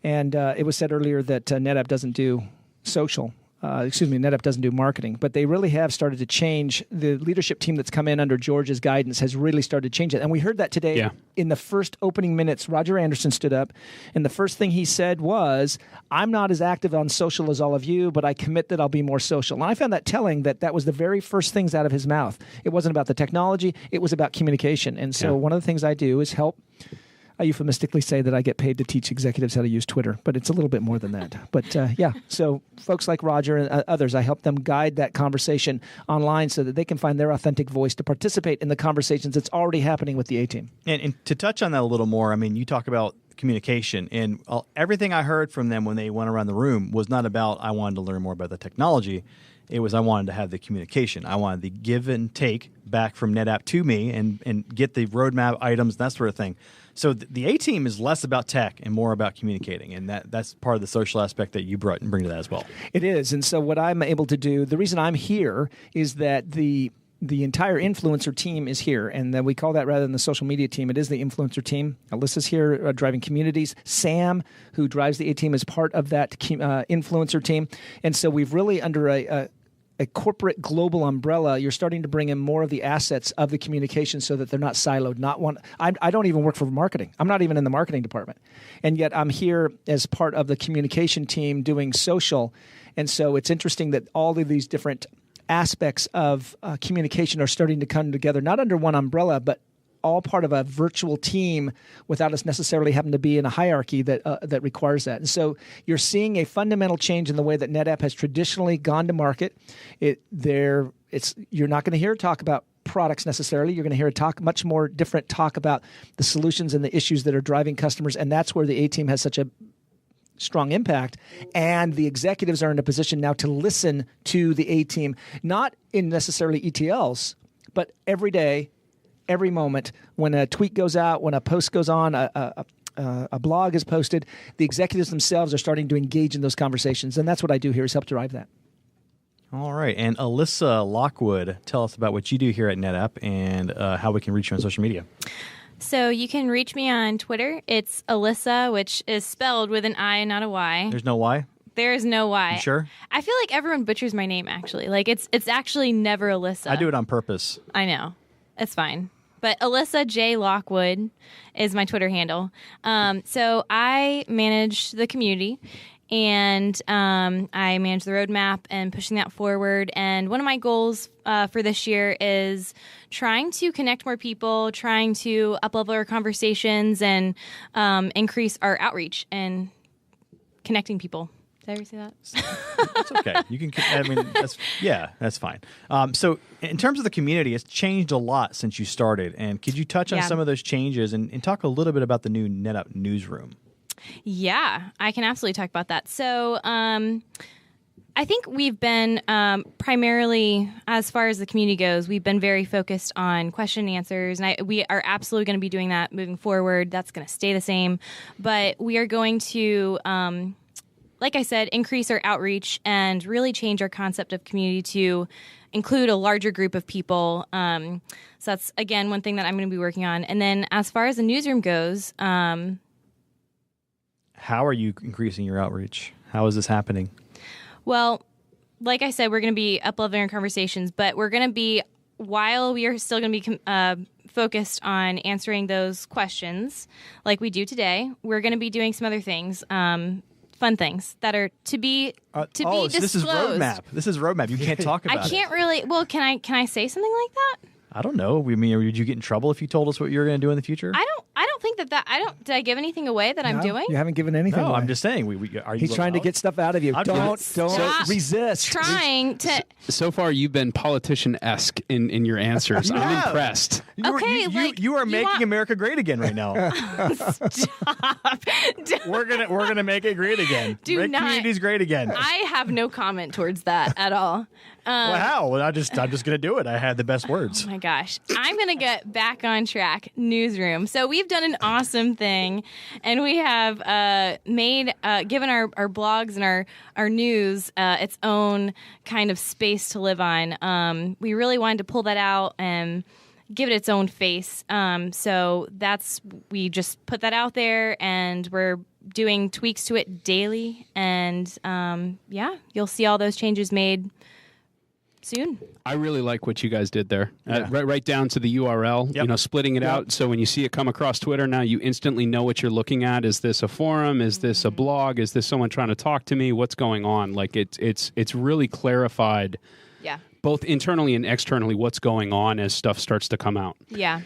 And it was said earlier that NetApp doesn't do social. NetApp doesn't do marketing, but they really have started to change. The leadership team that's come in under George's guidance has really started to change it. And we heard that today in the first opening minutes. Roger Anderson stood up, and the first thing he said was, I'm not as active on social as all of you, but I commit that I'll be more social. And I found that telling that was the very first things out of his mouth. It wasn't about the technology. It was about communication. And so one of the things I do is help I euphemistically say that I get paid to teach executives how to use Twitter, but it's a little bit more than that. But yeah, so folks like Roger and others, I help them guide that conversation online so that they can find their authentic voice to participate in the conversations that's already happening with the A-team. And to touch on that a little more, I mean, you talk about communication, and everything I heard from them when they went around the room was not about I wanted to learn more about the technology. It was I wanted to have the communication. I wanted the give and take back from NetApp to me and get the roadmap items, that sort of thing. So the A-team is less about tech and more about communicating, and that's part of the social aspect that you bring to that as well. It is, and so what I'm able to do, the reason I'm here is that the entire influencer team is here, and then we call that, rather than the social media team, it is the influencer team. Alyssa's here driving communities. Sam, who drives the A-team, is part of that influencer team. And so we've really, under a corporate global umbrella, you're starting to bring in more of the assets of the communication so that they're not siloed. I don't even work for marketing. I'm not even in the marketing department. And yet I'm here as part of the communication team doing social. And so it's interesting that all of these different aspects of communication are starting to come together, not under one umbrella, but all part of a virtual team without us necessarily having to be in a hierarchy that requires that. And so you're seeing a fundamental change in the way that NetApp has traditionally gone to market. You're not going to hear talk about products necessarily. You're going to hear much more different talk about the solutions and the issues that are driving customers, and that's where the A-team has such a strong impact, and the executives are in a position now to listen to the A-team, not in necessarily ETLs, but every day, every moment, when a tweet goes out, when a post goes on, a blog is posted, the executives themselves are starting to engage in those conversations, and that's what I do here, is help drive that. All right, and Alyssa Lockwood, tell us about what you do here at NetApp and how we can reach you on social media. So you can reach me on Twitter. It's Alyssa, which is spelled with an I, not a Y. There's no Y? There is no Y. You sure? I feel like everyone butchers my name, actually. Like, it's actually never Alyssa. I do it on purpose. I know. It's fine. But Alyssa J. Lockwood is my Twitter handle. So I manage the community, and I manage the roadmap and pushing that forward. And one of my goals for this year is trying to connect more people, trying to up-level our conversations, and increase our outreach and connecting people. Did I ever say that? That's okay. You can. I mean, that's fine. So, in terms of the community, it's changed a lot since you started. And could you touch on some of those changes and talk a little bit about the new NetApp newsroom? Yeah, I can absolutely talk about that. So, I think we've been primarily, as far as the community goes, we've been very focused on question and answers, and we are absolutely going to be doing that moving forward. That's going to stay the same, but we are going to, like I said, increase our outreach and really change our concept of community to include a larger group of people. So that's, again, one thing that I'm going to be working on. And then as far as the newsroom goes, how are you increasing your outreach? How is this happening? Well, like I said, we're going to be up-leveling our conversations, but we're going to be, while we are still going to be focused on answering those questions like we do today, we're going to be doing some other things, fun things that are to be disclosed. This is roadmap. This is roadmap. You can't talk about it. I can't really. Well, can I say something like that? I don't know. I mean, would you get in trouble if you told us what you're going to do in the future? I don't think that. Did I give anything away that I'm doing? You haven't given anything away. I'm just saying. He's trying to get stuff out of you. Don't resist. Trying to. So far, you've been politician-esque in your answers. I'm impressed. You are making America great again right now. Stop. We're gonna make it great again. Make communities great again. I have no comment towards that at all. Well, how? Well, I'm just gonna do it. I had the best words. Oh my gosh, I'm gonna get back on track. Newsroom. So we've done an awesome thing, and we have given our blogs and our news its own kind of space to live on. We really wanted to pull that out and give it its own face. So we just put that out there, and we're doing tweaks to it daily. And you'll see all those changes made soon. I really like what you guys did there. Right down to the URL, splitting it out. So when you see it come across Twitter now, you instantly know what you're looking at. Is this a forum? Is this a blog? Is this someone trying to talk to me? What's going on? Like it's really clarified. Yeah. Both internally and externally, what's going on as stuff starts to come out. Yeah.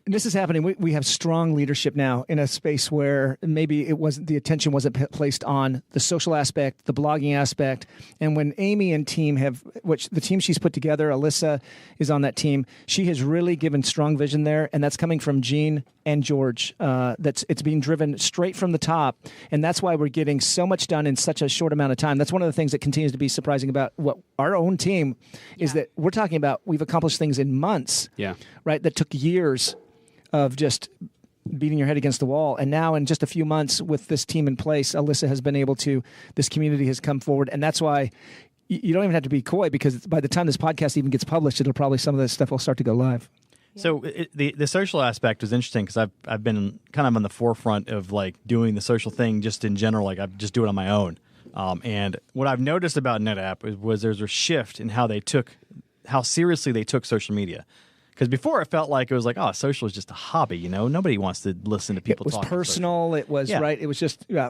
this is happening. We have strong leadership now in a space where maybe the attention wasn't placed on the social aspect, the blogging aspect. And when Amy and team which the team she's put together, Alyssa is on that team, she has really given strong vision there. And that's coming from Gene and George. It's being driven straight from the top. And that's why we're getting so much done in such a short amount of time. That's one of the things that continues to be surprising about what our own team is, that we're talking about we've accomplished things in months, right, that took years of just beating your head against the wall. And now in just a few months with this team in place, Alyssa has been able to, this community has come forward. And that's why you don't even have to be coy, because by the time this podcast even gets published, it'll probably, some of this stuff will start to go live. So the social aspect is interesting because I've been kind of on the forefront of like doing the social thing just in general. Like I just do it on my own. And what I've noticed about NetApp was there's a shift in how seriously they took social media. Because before it felt like it was like, oh, social is just a hobby, you know? Nobody wants to listen to people talk. It was personal. It was, right? It was just, yeah.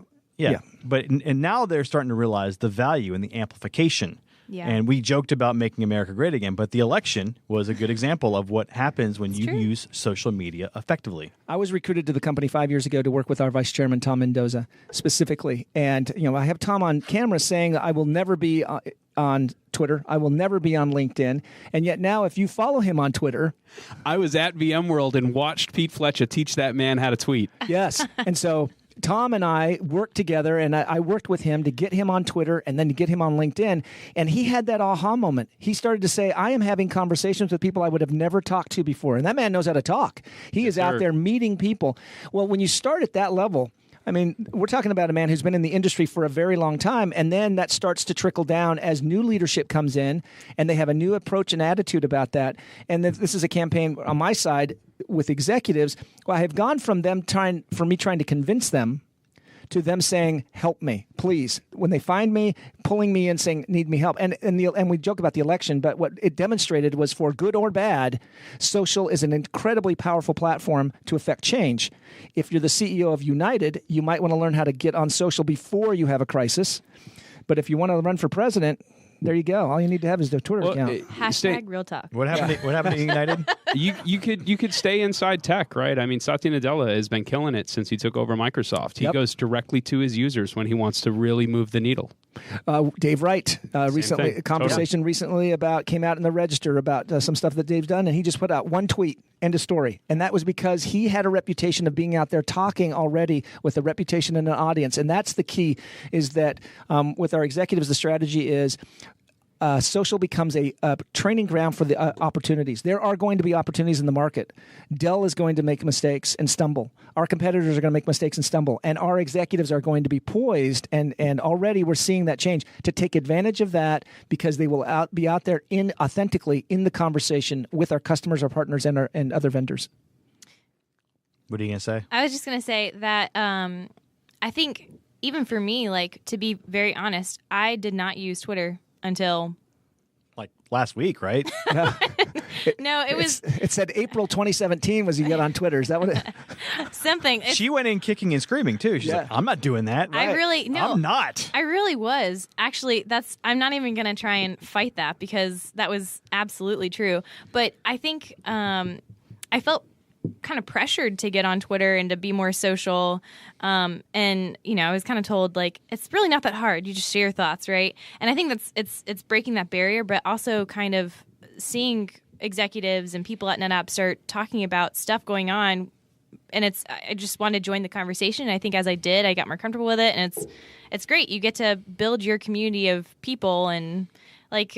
But and now they're starting to realize the value and the amplification. Yeah. And we joked about making America great again, but the election was a good example of what happens when you use social media effectively. I was recruited to the company 5 years ago to work with our vice chairman, Tom Mendoza, specifically. And, I have Tom on camera saying I will never be on Twitter. I will never be on LinkedIn. And yet now, if you follow him on Twitter... I was at VMworld and watched Pete Fletcher teach that man how to tweet. Yes. And so Tom and I worked together, and I worked with him to get him on Twitter and then to get him on LinkedIn. And he had that aha moment. He started to say, I am having conversations with people I would have never talked to before. And that man knows how to talk. He is out there meeting people. Well, when you start at that level... I mean, we're talking about a man who's been in the industry for a very long time, and then that starts to trickle down as new leadership comes in, and they have a new approach and attitude about that. And this is a campaign on my side with executives. Well, I have gone from trying to convince them to them saying, help me, please. When they find me, pulling me in, saying, need me help. And we joke about the election, but what it demonstrated was, for good or bad, social is an incredibly powerful platform to affect change. If you're the CEO of United, you might want to learn how to get on social before you have a crisis. But if you want to run for president, there you go. All you need to have is the Twitter account. Hashtag real talk. What happened to United? You could stay inside tech, right? I mean, Satya Nadella has been killing it since he took over Microsoft. He goes directly to his users when he wants to really move the needle. Dave Wright, recently, a conversation recently came out in the Register about some stuff that Dave's done, and he just put out one tweet, end of story. And that was because he had a reputation of being out there talking already with a reputation and an audience. And that's the key, is that with our executives, the strategy is social becomes a training ground for the opportunities. There are going to be opportunities in the market. Dell is going to make mistakes and stumble. Our competitors are going to make mistakes and stumble. And our executives are going to be poised, and already we're seeing that change, to take advantage of that, because they will be out there authentically in the conversation with our customers, our partners, and other vendors. What are you going to say? I was just going to say that I think even for me, like, to be very honest, I did not use Twitter until like last week, right? No, it said April 2017 was you got on Twitter. Is that what it? Something. She went in kicking and screaming too. She's like, I'm not doing that. I really no. I'm not. I really was. Actually, I'm not even going to try and fight that, because that was absolutely true. But I think I felt kind of pressured to get on Twitter and to be more social. And, I was kind of told, like, it's really not that hard. You just share your thoughts, right? And I think it's breaking that barrier, but also kind of seeing executives and people at NetApp start talking about stuff going on. And I just wanted to join the conversation. And I think as I did, I got more comfortable with it. And it's great. You get to build your community of people. And like,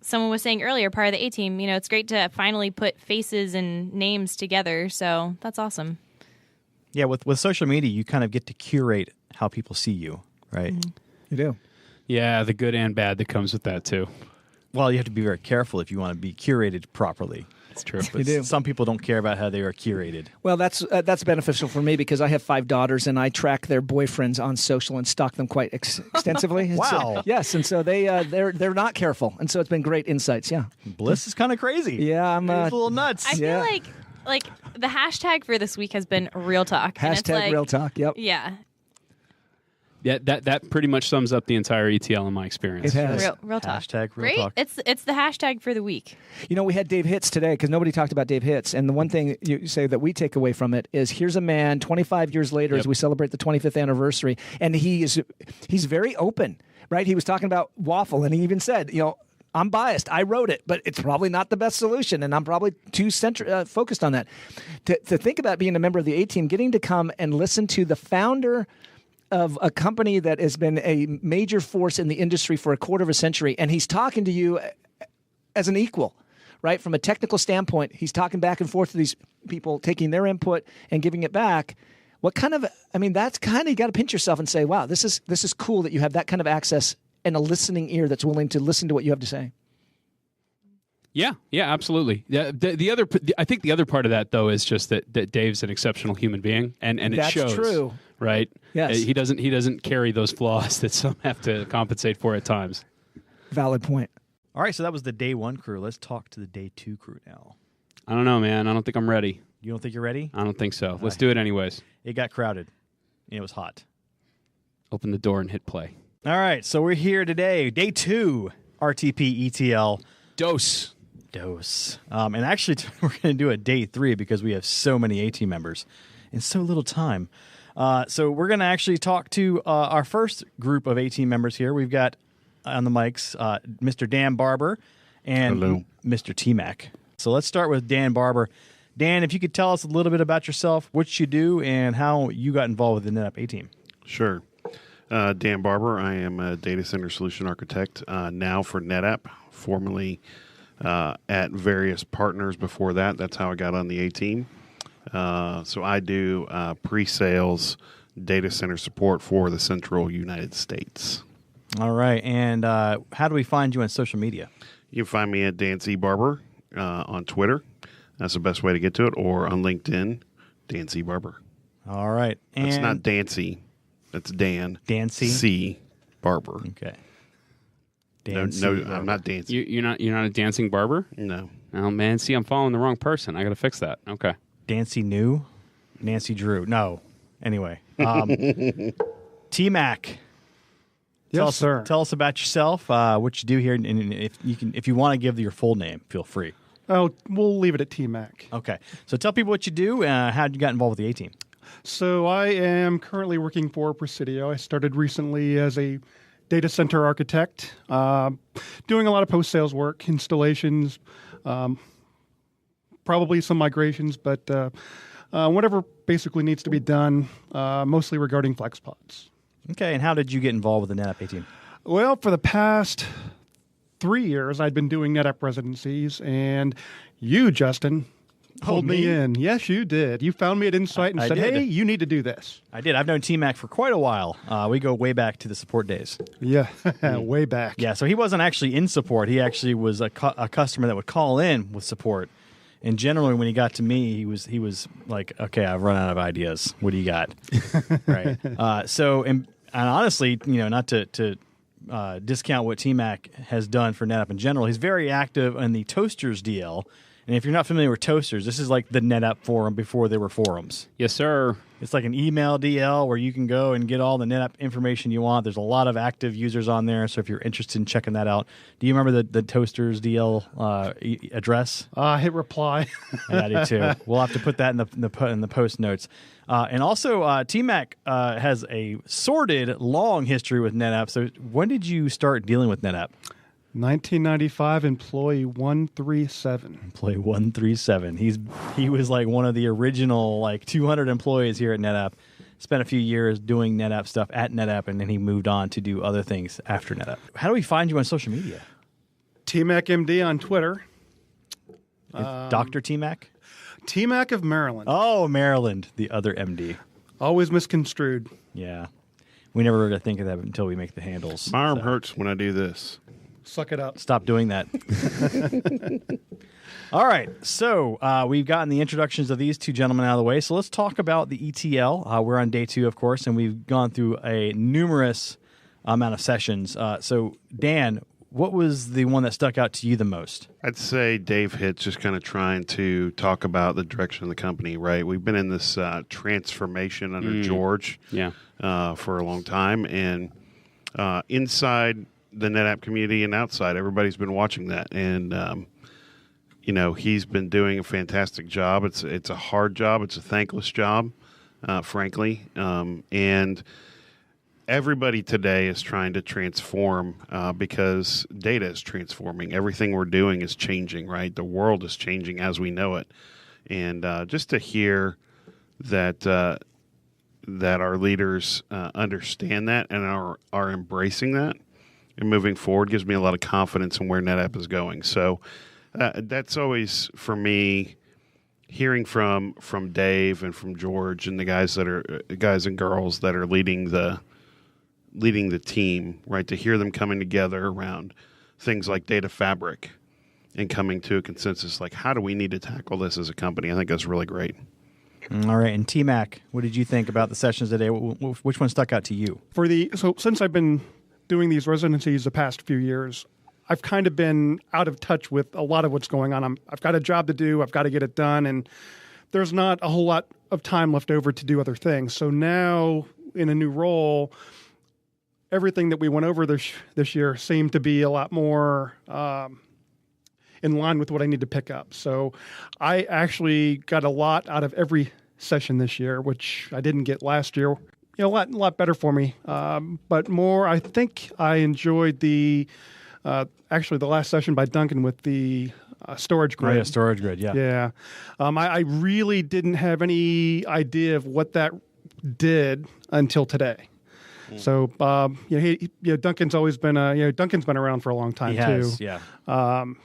someone was saying earlier, part of the A-team, it's great to finally put faces and names together. So that's awesome. Yeah, with social media, you kind of get to curate how people see you, right? Mm-hmm. You do. Yeah, the good and bad that comes with that, too. Well, you have to be very careful if you want to be curated properly. It's true. But some people don't care about how they are curated. Well, that's beneficial for me, because I have 5 daughters, and I track their boyfriends on social and stalk them quite extensively. Wow. Yes, and so they're not careful, and so it's been great insights. Yeah, Bliss is kind of crazy. Yeah, I'm a little nuts. I feel like the hashtag for this week has been real talk. Hashtag real talk. Yep. Yeah. Yeah, that pretty much sums up the entire ETL in my experience. It has. Real talk. Hashtag real Great. talk. It's the hashtag for the week. You know, we had Dave Hitz today because nobody talked about Dave Hitz. And the one thing you say that we take away from it is here's a man 25 years later as we celebrate the 25th anniversary, and he's very open, right? He was talking about waffle, and he even said, I'm biased. I wrote it, but it's probably not the best solution, and I'm probably too focused on that. To think about being a member of the A-Team, getting to come and listen to the founder of a company that has been a major force in the industry for a quarter of a century, and he's talking to you as an equal, right? From a technical standpoint, he's talking back and forth to these people, taking their input and giving it back. That's kind of, you got to pinch yourself and say, wow, this is cool that you have that kind of access and a listening ear that's willing to listen to what you have to say. Yeah, absolutely. I think the other part of that though is just that Dave's an exceptional human being, and it that's shows. True, right? Yes, he doesn't carry those flaws that some have to compensate for at times. Valid point. All right, so that was the day 1 crew. Let's talk to the day 2 crew now. I don't know, man. I don't think I'm ready. You don't think you're ready? I don't think so. Let's do it anyways. It got crowded. It was hot. Open the door and hit play. All right, so we're here today, day 2, RTP ETL. Dose. And actually, we're going to do a day 3 because we have so many A-Team members and so little time. So we're going to actually talk to our first group of A-Team members here. We've got on the mics Mr. Dan Barber and Hello. Mr. T-Mac. So let's start with Dan Barber. Dan, if you could tell us a little bit about yourself, what you do, and how you got involved with the NetApp A-Team. Sure. Dan Barber. I am a data center solution architect now for NetApp, formerly at various partners before that. That's how I got on the A-Team. So I do pre-sales data center support for the central United States. All right. And how do we find you on social media? You can find me at Dan C. Barber on Twitter. That's the best way to get to it. Or on LinkedIn, Dan C. Barber. All right. And it's not Dancy. It's Dan. Dancy? C. Barber. Okay. No, I'm not dancing. You're not a dancing barber? No. Oh man, see, I'm following the wrong person. I got to fix that. Okay. Dancy New, Nancy Drew. No. Anyway, T-Mac. Yes, sir. Tell us about yourself, what you do here, and if you want to give your full name, feel free. Oh, we'll leave it at T-Mac. Okay. So tell people what you do, how you got involved with the A-Team. So I am currently working for Presidio. I started recently as a data center architect, doing a lot of post-sales work, installations, probably some migrations, but whatever basically needs to be done, mostly regarding FlexPods. Okay, and how did you get involved with the NetApp A-Team? Well, for the past 3 years, I'd been doing NetApp residencies, and you, Justin, pulled me in. Yes, you did. You found me at Insight and said, hey, you need to do this. I did. I've known T-Mac for quite a while. We go way back to the support days. Yeah, way back. Yeah, so he wasn't actually in support. He actually was a customer that would call in with support. And generally, when he got to me, he was like, okay, I've run out of ideas. What do you got? Right. And honestly, not to discount what T-Mac has done for NetApp in general, he's very active in the Toasters DL. And if you're not familiar with Toasters, this is like the NetApp forum before there were forums. Yes, sir. It's like an email DL where you can go and get all the NetApp information you want. There's a lot of active users on there, so if you're interested in checking that out. Do you remember the Toasters DL address? Hit reply. Yeah, I do too. We'll have to put that in the post notes. And also, T-Mac has a sordid, long history with NetApp. So when did you start dealing with NetApp? 1995, employee 137. Employee 137. He was like one of the original 200 employees here at NetApp. Spent a few years doing NetApp stuff at NetApp, and then he moved on to do other things after NetApp. How do we find you on social media? T-Mac MD on Twitter. Dr. T-Mac? T-Mac of Maryland. Oh, Maryland, the other MD. Always misconstrued. Yeah. We never were going to think of that until we make the handles. My arm hurts when I do this. Suck it up. Stop doing that. All right. So we've gotten the introductions of these two gentlemen out of the way. So let's talk about the ETL. We're on day 2, of course, and we've gone through a numerous amount of sessions. So, Dan, what was the one that stuck out to you the most? I'd say Dave Hitz just kind of trying to talk about the direction of the company, right? We've been in this transformation under George for a long time, and inside the NetApp community and outside, everybody's been watching that. And, he's been doing a fantastic job. It's a hard job. It's a thankless job, frankly. And everybody today is trying to transform because data is transforming. Everything we're doing is changing, right? The world is changing as we know it. And just to hear that our leaders understand that and are embracing that and moving forward gives me a lot of confidence in where NetApp is going. So that's always, for me, hearing from Dave and from George and the guys and girls that are leading the team, right, to hear them coming together around things like data fabric and coming to a consensus, like, how do we need to tackle this as a company? I think that's really great. All right. And T-Mac, what did you think about the sessions today? Which one stuck out to you? So since I've been doing these residencies the past few years, I've kind of been out of touch with a lot of what's going on. I've got a job to do. I've got to get it done. And there's not a whole lot of time left over to do other things. So now in a new role, everything that we went over this year seemed to be a lot more in line with what I need to pick up. So I actually got a lot out of every session this year, which I didn't get last year. A lot better for me. But more, I think I enjoyed the last session by Duncan with the storage grid. Oh, yeah, storage grid, yeah. Yeah. I really didn't have any idea of what that did until today. So, Duncan's always been Duncan's been around for a long time too. Yeah.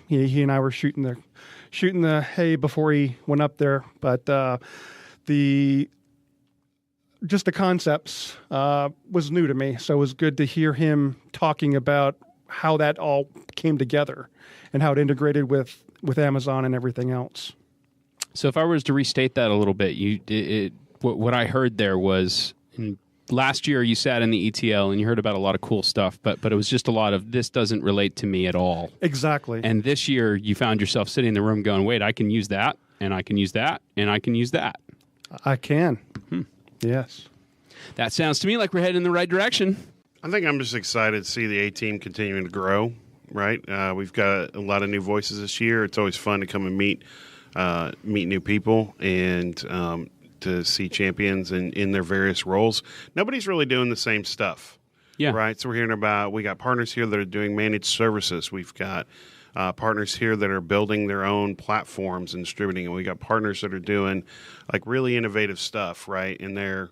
He and I were shooting the hay before he went up there, but the concepts was new to me. So it was good to hear him talking about how that all came together and how it integrated with Amazon and everything else. So if I was to restate that a little bit, what I heard there was, last year you sat in the ETL and you heard about a lot of cool stuff, but it was just a lot of, this doesn't relate to me at all. Exactly. And this year you found yourself sitting in the room going, wait, I can use that, and I can use that, and I can use that. I can. Yes. That sounds to me like we're heading in the right direction. I think I'm just excited to see the A-team continuing to grow, right? We've got a lot of new voices this year. It's always fun to come and meet new people and to see champions in their various roles. Nobody's really doing the same stuff. Yeah. Right? So we're hearing we got partners here that are doing managed services. We've got partners here that are building their own platforms and distributing. And we got partners that are doing like really innovative stuff, right? And they're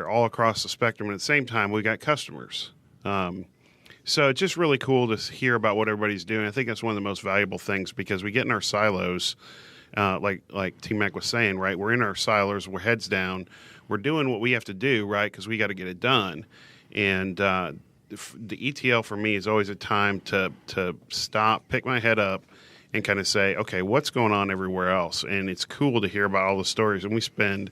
all across the spectrum. And at the same time, we got customers. So it's just really cool to hear about what everybody's doing. I think that's one of the most valuable things because we get in our silos, like T-Mac was saying, right? We're in our silos, we're heads down, we're doing what we have to do, right? Because we got to get it done. And the ETL for me is always a time to stop, pick my head up, and kind of say, okay, what's going on everywhere else? And it's cool to hear about all the stories. And we spend,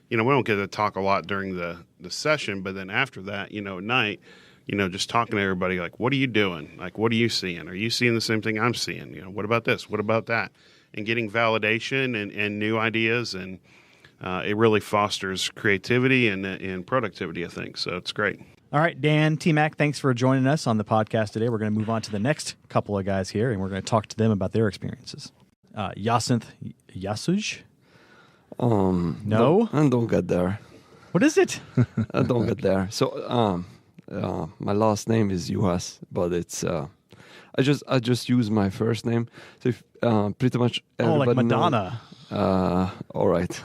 we don't get to talk a lot during the session, but then after that, at night, just talking to everybody, like, what are you doing? Like, what are you seeing? Are you seeing the same thing I'm seeing? What about this? What about that? And getting validation and new ideas. And it really fosters creativity and productivity, I think. So it's great. All right, Dan, T-Mac, thanks for joining us on the podcast today. We're going to move on to the next couple of guys here, and we're going to talk to them about their experiences. Yacinth Yasuj? No? I don't get there. What is it? I don't get there. So my last name is US, but it's I just use my first name. So if, pretty much everybody like Madonna. All right.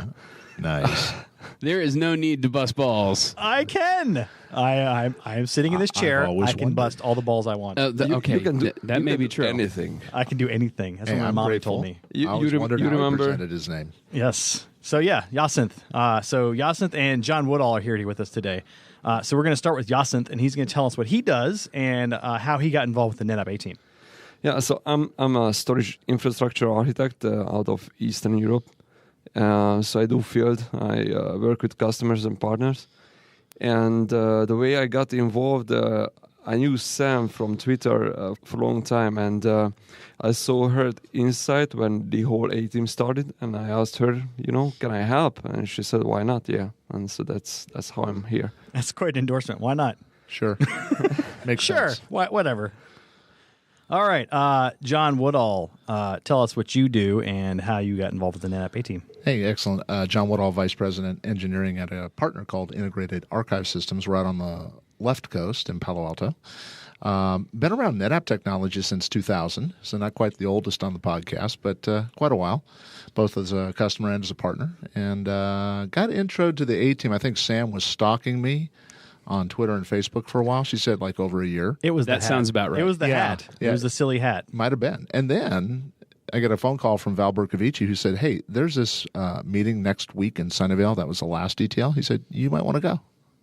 Nice. There is no need to bust balls. I can. I am sitting in this chair. I can bust all the balls I want. Okay, that may be true. Anything. I can do anything. That's what my mom told me. I always wondered how he presented his name. Yes. So yeah, Yacinth. So Yacinth and John Woodall are here with us today. So we're going to start with Yacinth, and he's going to tell us what he does and how he got involved with the NetApp A-team. Yeah, so I'm a storage infrastructure architect out of Eastern Europe. So I do field. I work with customers and partners. And the way I got involved, I knew Sam from Twitter for a long time, and I saw her Insight when the whole A team started, and I asked her, can I help? And she said, "Why not?" Yeah, and so that's how I'm here. That's quite an endorsement. Why not? Sure, makes sure. sense. Whatever. All right, John Woodall, tell us what you do and how you got involved with the NetApp A team. Hey, excellent. John Woodall, Vice President Engineering at a partner called Integrated Archive Systems. We're out on the left coast in Palo Alto. Been around NetApp technology since 2000, so not quite the oldest on the podcast, but quite a while, both as a customer and as a partner. And got intro to the A team. I think Sam was stalking me on Twitter and Facebook for a while. She said like over a year. It was that sounds about right. It was the hat. Yeah. It was the silly hat. Might have been. And then I get a phone call from Val Bercovici who said, "Hey, there's this meeting next week in Sunnyvale. That was the last ETL." He said, "You might want to go."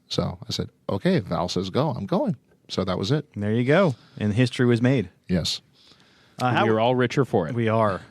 So I said, "Okay, if Val says go, I'm going." So that was it. There you go. And history was made. Yes. You're all richer for it. We are.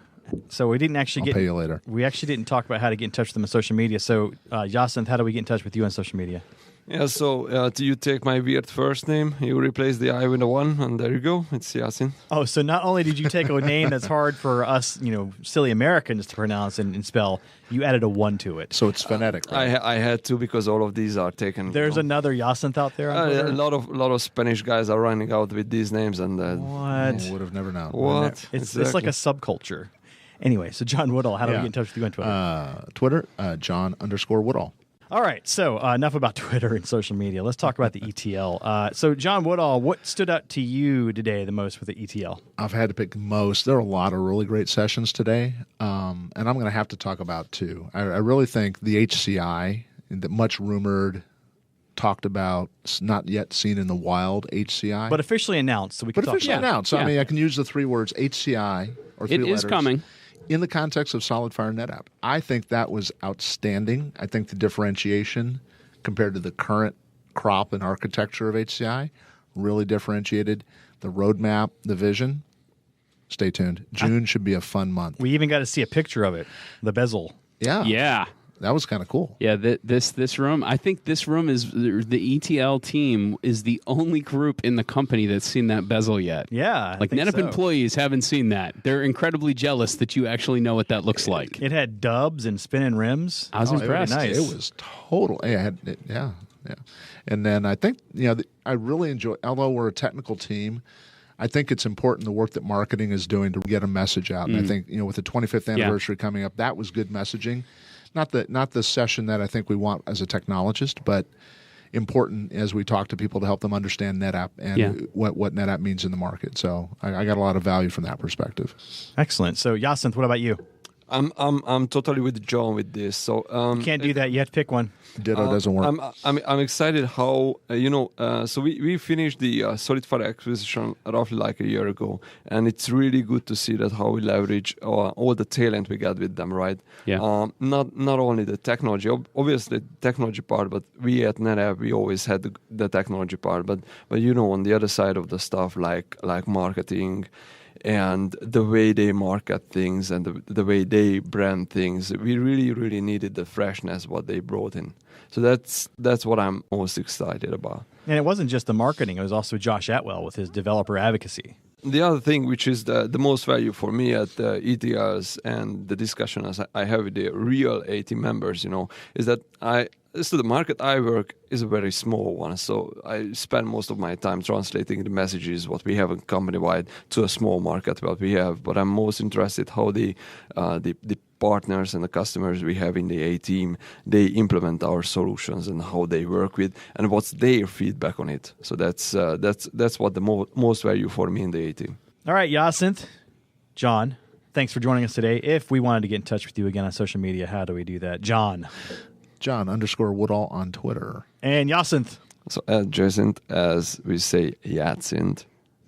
So we didn't actually I'll pay you later. We actually didn't talk about how to get in touch with them on social media. So Jacinth, how do we get in touch with you on social media? Yeah, so you take my weird first name, you replace the I with a 1, and there you go. It's Yasin. Oh, so not only did you take a name that's hard for us, silly Americans to pronounce and spell, you added a 1 to it. So it's phonetic. Right? I had to because all of these are taken. There's another Jacinth out there on Twitter? A lot of Spanish guys are running out with these names, and what? Would have never known. What? It's like a subculture. Anyway, so John Woodall, how do we get in touch with you on Twitter? Twitter, John_Woodall. All right, so enough about Twitter and social media. Let's talk about the ETL. So, John Woodall, what stood out to you today the most with the ETL? I've had to pick most. There are a lot of really great sessions today, and I'm going to have to talk about two. I really think the HCI, the much rumored, talked about, not yet seen in the wild HCI. But officially announced, so we can talk about it. Announced. So, I mean, I can use the 3 words HCI or 3 letters. It is coming. In the context of SolidFire NetApp, I think that was outstanding. I think the differentiation compared to the current crop and architecture of HCI really differentiated. The roadmap, the vision. Stay tuned. June should be a fun month. We even got to see a picture of it, the bezel. Yeah. Yeah. That was kind of cool. Yeah, this room, I think this room is, the ETL team is the only group in the company that's seen that bezel yet. Yeah. Like NetApp employees haven't seen that. They're incredibly jealous that you actually know what that looks like. It had dubs and spinning rims. I was impressed. It was total. Yeah. And then I think, I really enjoy, although we're a technical team, I think it's important the work that marketing is doing to get a message out. And I think, with the 25th anniversary coming up, that was good messaging. Not the session that I think we want as a technologist, but important as we talk to people to help them understand NetApp and what NetApp means in the market. So I got a lot of value from that perspective. Excellent. So Jacinth, what about you? I'm totally with John with this. So you can't do that. You have to pick one. Ditto doesn't work. I'm excited how so we finished the SolidFire acquisition roughly like a year ago, and it's really good to see that how we leverage all the talent we got with them, right? Yeah. Not only the technology, obviously the technology part, but we at NetApp we always had the technology part, but on the other side of the stuff like marketing. And the way they market things and the way they brand things, we really, really needed the freshness what they brought in. So that's what I'm most excited about. And it wasn't just the marketing; it was also Josh Atwell with his developer advocacy. The other thing, which is the most value for me at the ETLs and the discussions I have with the real AT members, is that the market I work is a very small one. So I spend most of my time translating the messages, what we have in company-wide, to a small market, what we have. But I'm most interested how the partners and the customers we have in the A team, they implement our solutions and how they work with and what's their feedback on it. So that's what the most value for me in the A team. All right, Jacinth, John, thanks for joining us today. If we wanted to get in touch with you again on social media, how do we do that? John John_Woodall on Twitter. And Jacinth. So at Jacinth, as we say, Yacinth.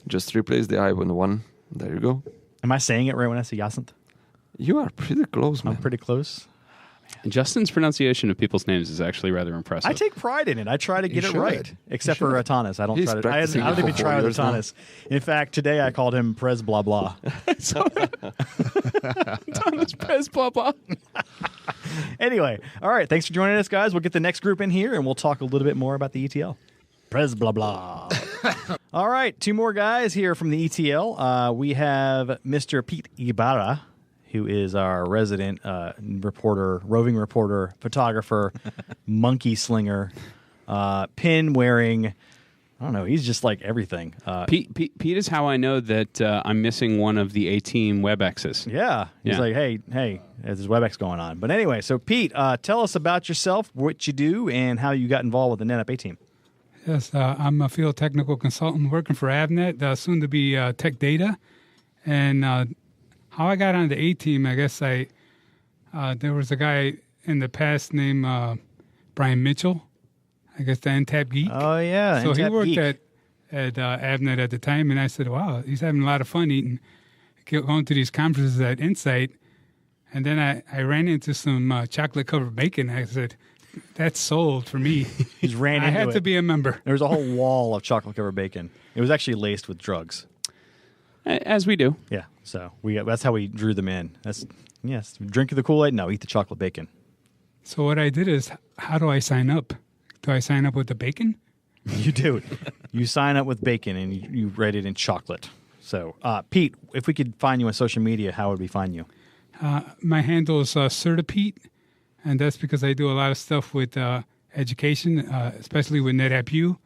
Just replace the I with the 1. There you go. Am I saying it right when I say Jacinth? You are pretty close, man. I'm pretty close. And Justin's pronunciation of people's names is actually rather impressive. I take pride in it. I try to get it right, except for Atanas. I don't try to. I don't even try with Atanas. In fact, today I called him Prez Blah Blah. Thomas Prez Blah Blah. Anyway, all right. Thanks for joining us, guys. We'll get the next group in here, and we'll talk a little bit more about the ETL. Press blah blah. All right, 2 more guys here from the ETL. We have Mr. Pete Ibarra, who is our resident reporter, roving reporter, photographer, monkey slinger, pin wearing. I don't know. He's just like everything. Pete is how I know that I'm missing one of the A-Team WebExes. Yeah. He's like, hey, there's WebEx going on. But anyway, so Pete, tell us about yourself, what you do, and how you got involved with the NetApp A-Team. Yes, I'm a field technical consultant working for Avnet, soon to be Tech Data. And how I got on the A-Team, I guess there was a guy in the past named Brian Mitchell. I guess the NTAP geek. Oh, yeah. So NTAP he worked geek. at Avnet at the time, and I said, wow, he's having a lot of fun going to these conferences at Insight. And then I ran into some chocolate-covered bacon. I said, that's sold for me. He's ran I into had it. to be a member. There was a whole wall of chocolate-covered bacon. It was actually laced with drugs. As we do. Yeah, so that's how we drew them in. Drink the Kool-Aid? No, eat the chocolate bacon. So what I did is, how do I sign up? Do I sign up with the bacon? You do. You sign up with bacon and you write it in chocolate. So, Pete, if we could find you on social media, how would we find you? My handle is CertaPete, and that's because I do a lot of stuff with education, especially with NetApp U.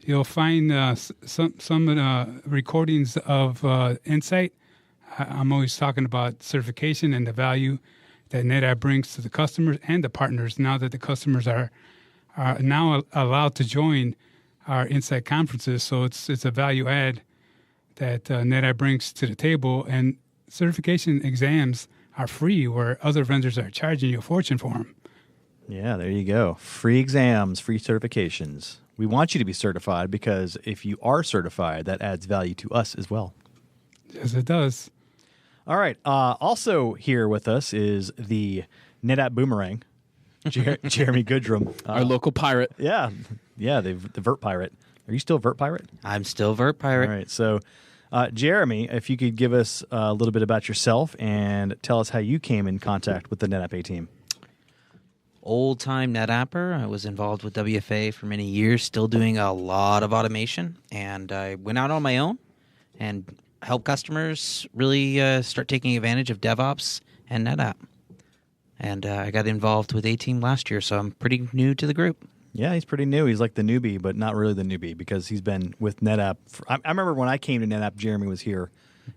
You'll find some recordings of Insight. I'm always talking about certification and the value that NetApp brings to the customers and the partners now that the customers are now allowed to join our Insight conferences. So it's a value add that NetApp brings to the table. And certification exams are free where other vendors are charging you a fortune for them. Yeah, there you go. Free exams, free certifications. We want you to be certified because if you are certified, that adds value to us as well. Yes, it does. All right. Also here with us is the NetApp Boomerang, Jeremy Goodrum. Our local pirate. Yeah, the Vert Pirate. Are you still Vert Pirate? I'm still Vert Pirate. All right. So, Jeremy, if you could give us a little bit about yourself and tell us how you came in contact with the NetApp A-Team. Old-time NetApper. I was involved with WFA for many years, still doing a lot of automation. And I went out on my own and helped customers really start taking advantage of DevOps and NetApp. And I got involved with A-Team last year, so I'm pretty new to the group. Yeah, he's pretty new. He's like the newbie, but not really the newbie because he's been with NetApp. I remember when I came to NetApp, Jeremy was here,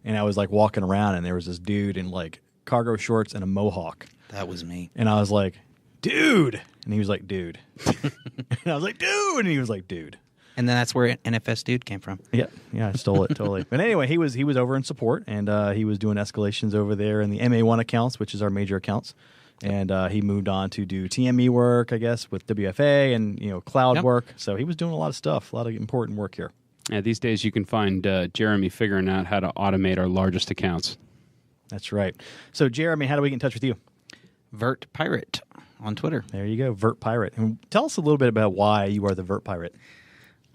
and I was like walking around, and there was this dude in like cargo shorts and a mohawk. That was me. And I was like, dude. And he was like, dude. And I was like, dude. And he was like, dude. And then that's where NFS Dude came from. Yeah, I stole it totally. But anyway, he was over in support, and he was doing escalations over there in the MA1 accounts, which is our major accounts. And he moved on to do TME work, I guess, with WFA and cloud work. So he was doing a lot of stuff, a lot of important work here. Yeah, these days you can find Jeremy figuring out how to automate our largest accounts. That's right. So Jeremy, how do we get in touch with you? Vert Pirate on Twitter. There you go, Vert Pirate. And tell us a little bit about why you are the Vert Pirate.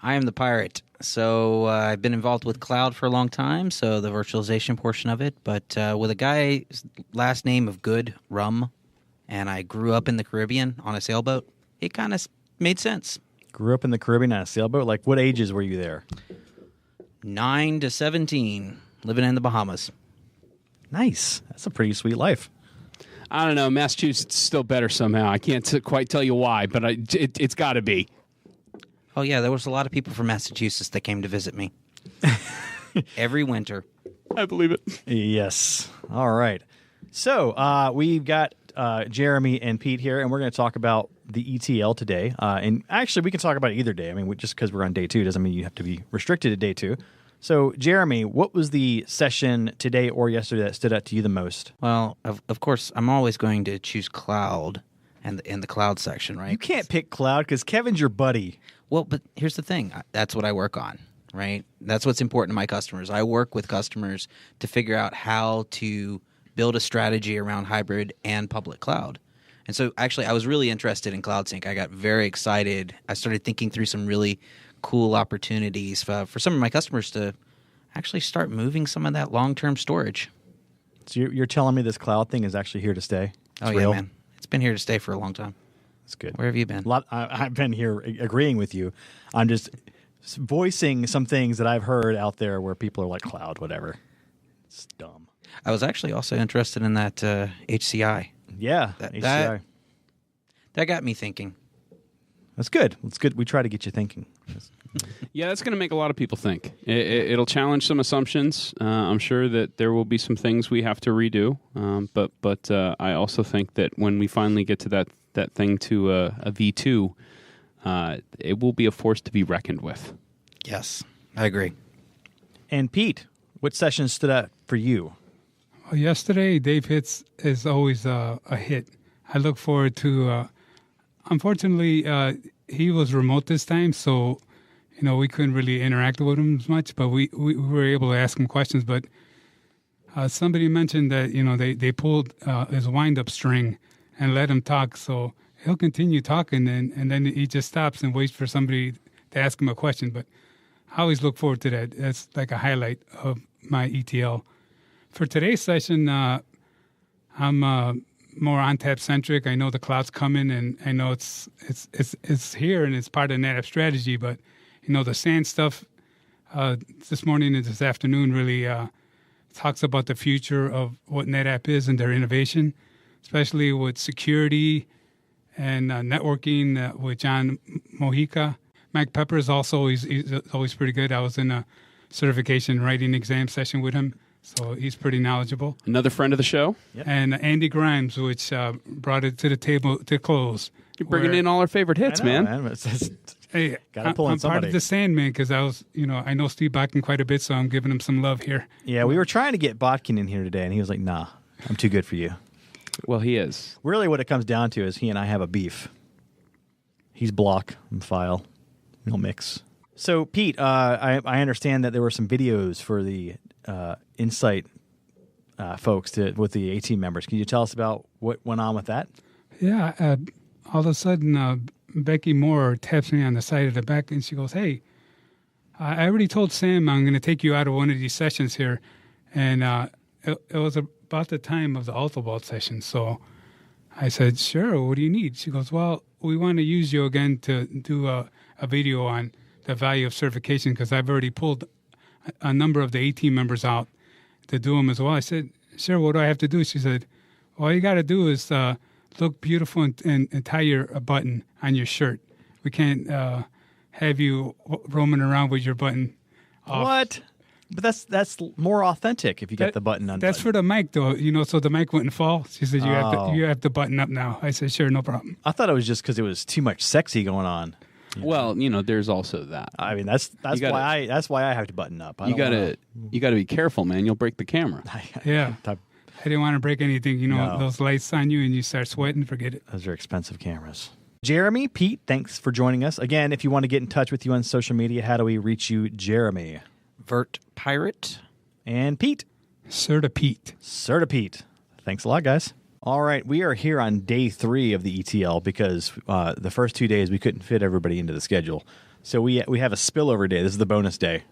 I am the pirate. So I've been involved with cloud for a long time, so the virtualization portion of it. But with a guy's last name of Good, Rum, and I grew up in the Caribbean on a sailboat, it kind of made sense. Grew up in the Caribbean on a sailboat? Like, what ages were you there? 9 to 17, living in the Bahamas. Nice. That's a pretty sweet life. I don't know. Massachusetts is still better somehow. I can't quite tell you why, but it's got to be. Oh, yeah, there was a lot of people from Massachusetts that came to visit me. Every winter. I believe it. Yes. All right. So we've got Jeremy and Pete here, and we're going to talk about the ETL today. And actually, we can talk about it either day. I mean, just because we're on day 2 doesn't mean you have to be restricted to day 2. So, Jeremy, what was the session today or yesterday that stood out to you the most? Well, of course, I'm always going to choose cloud and in the cloud section, right? You can't pick cloud because Kevin's your buddy. Well, but here's the thing. That's what I work on, right? That's what's important to my customers. I work with customers to figure out how to build a strategy around hybrid and public cloud. And so, actually, I was really interested in CloudSync. I got very excited. I started thinking through some really cool opportunities for some of my customers to actually start moving some of that long-term storage. So you're telling me this cloud thing is actually here to stay? It's real? Yeah, man. It's been here to stay for a long time. That's good. Where have you been? I've been here agreeing with you. I'm just voicing some things that I've heard out there where people are like, cloud, whatever. It's dumb. I was actually also interested in that HCI. Yeah, HCI. That got me thinking. That's good. It's good. We try to get you thinking. Yeah, that's going to make a lot of people think. It'll challenge some assumptions. I'm sure that there will be some things we have to redo. But I also think that when we finally get to that thing to a V2, it will be a force to be reckoned with. Yes, I agree. And Pete, what session stood out for you? Well, yesterday, Dave Hits is always a hit. I look forward to. Unfortunately, he was remote this time, so we couldn't really interact with him as much. But we were able to ask him questions. But somebody mentioned that they pulled his wind-up string and let him talk, so he'll continue talking, and then he just stops and waits for somebody to ask him a question. But I always look forward to that. That's like a highlight of my ETL. For today's session, I'm more ONTAP centric. I know the cloud's coming, and I know it's here and it's part of NetApp strategy. But the SAN stuff this morning and this afternoon really talks about the future of what NetApp is and their innovation, especially with security and networking with John Mojica. Mike Pepper is also he's always pretty good. I was in a certification writing exam session with him. So he's pretty knowledgeable. Another friend of the show. Yep. And Andy Grimes, which brought it to the table to close. You're bringing in all our favorite hits, man. Hey, I'm part of the Sandman because I was, I know Steve Botkin quite a bit, so I'm giving him some love here. Yeah, we were trying to get Botkin in here today, and he was like, nah, I'm too good for you. Well, he is. Really what it comes down to is he and I have a beef. He's block, I'm file. We'll mix. So, Pete, I understand that there were some videos for the Insight folks with the A-Team members. Can you tell us about what went on with that? Yeah, all of a sudden, Becky Moore taps me on the side of the back, and she goes, hey, I already told Sam I'm going to take you out of one of these sessions here. And it was about the time of the Alto Vault session. So I said, sure, what do you need? She goes, well, we want to use you again to do a video on the value of certification because I've already pulled a number of the A-Team members out to do them as well. I said, sure, what do I have to do? She said, all you got to do is look beautiful and tie a button on your shirt. We can't have you roaming around with your button off. What? But that's more authentic if you get the button undone. That's for the mic, though, so the mic wouldn't fall. She said, you have to button up now. I said, sure, no problem. I thought it was just because it was too much sexy going on. Well, there's also that. I mean, that's why I have to button up. You gotta be careful, man. You'll break the camera. Yeah. I didn't want to break anything. Those lights on you and you start sweating, forget it. Those are expensive cameras. Jeremy, Pete, thanks for joining us. Again, if you want to get in touch with you on social media, how do we reach you, Jeremy? Vert Pirate. And Pete? Certa Pete. Thanks a lot, guys. All right, we are here on day 3 of the ETL because the first 2 days we couldn't fit everybody into the schedule. So we have a spillover day. This is the bonus day,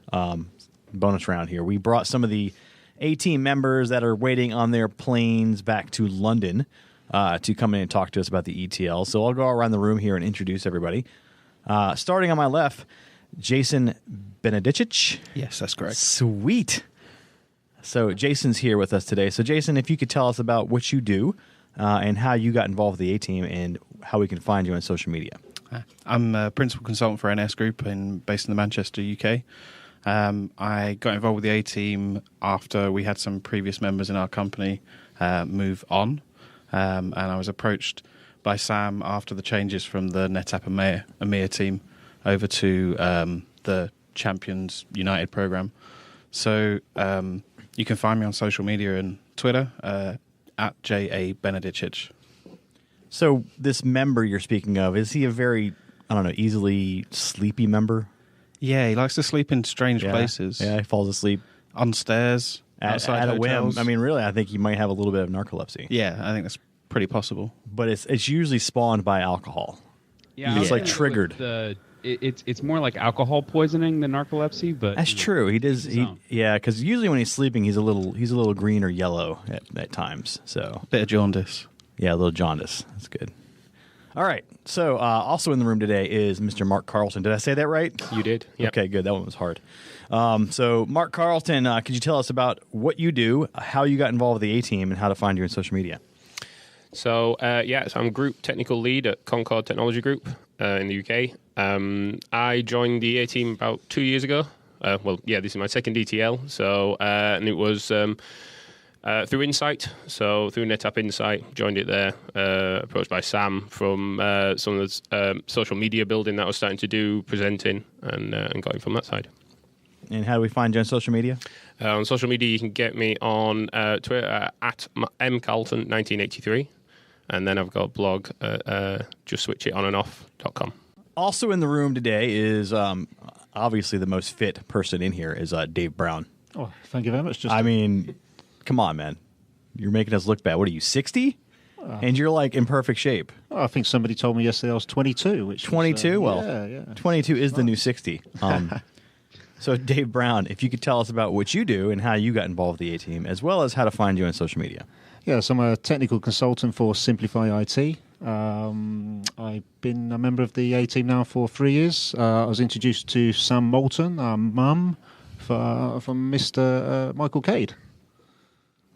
bonus round here. We brought some of the A-Team members that are waiting on their planes back to London to come in and talk to us about the ETL. So I'll go around the room here and introduce everybody. Starting on my left, Jason Benedicic. Yes, that's correct. Sweet. So Jason's here with us today. So Jason, if you could tell us about what you do and how you got involved with the A-Team and how we can find you on social media. I'm a principal consultant for NS Group based in the Manchester, UK. I got involved with the A-Team after we had some previous members in our company move on. And I was approached by Sam after the changes from the NetApp EMEA team over to the Champions United program. So you can find me on social media and Twitter at J.A. Benedicic. So this member you're speaking of, is he a very, easily sleepy member? Yeah, he likes to sleep in strange places. Yeah, he falls asleep. On stairs, outside at a hotels. whim. I mean, really, I think he might have a little bit of narcolepsy. Yeah, I think that's pretty possible. But it's usually spawned by alcohol. Yeah, it's like triggered. It's more like alcohol poisoning than narcolepsy, but that's true. He does. Because usually when he's sleeping, he's a little green or yellow at times. So bit of jaundice. Yeah, a little jaundice. That's good. All right. So also in the room today is Mr. Mark Carlton. Did I say that right? You did. Yep. Okay, good. That one was hard. So Mark Carlton, could you tell us about what you do, how you got involved with the A-Team, and how to find you in social media? So, so I'm Group Technical Lead at Concord Technology Group in the UK. I joined the A-Team about 2 years ago. This is my second ETL. So, and it was through Insight. So, through NetApp Insight, joined it there, approached by Sam from some of the social media building that I was starting to do, presenting, and got it from that side. And how do we find you on social media? On social media, you can get me on Twitter at mcarlton1983. And then I've got a blog at justswitchitononoff.com. Also in the room today is obviously the most fit person in here is Dave Brown. Oh, thank you very much. I mean, come on, man. You're making us look bad. What are you, 60? And you're like in perfect shape. I think somebody told me yesterday I was 22. Which 22? Was, well, 22 is the new 60. So, Dave Brown, if you could tell us about what you do and how you got involved with the A-Team, as well as how to find you on social media. Yes, I'm a technical consultant for Simplify IT. I've been a member of the A-Team now for 3 years. I was introduced to Sam Moulton, our mum, from Mr. Michael Cade.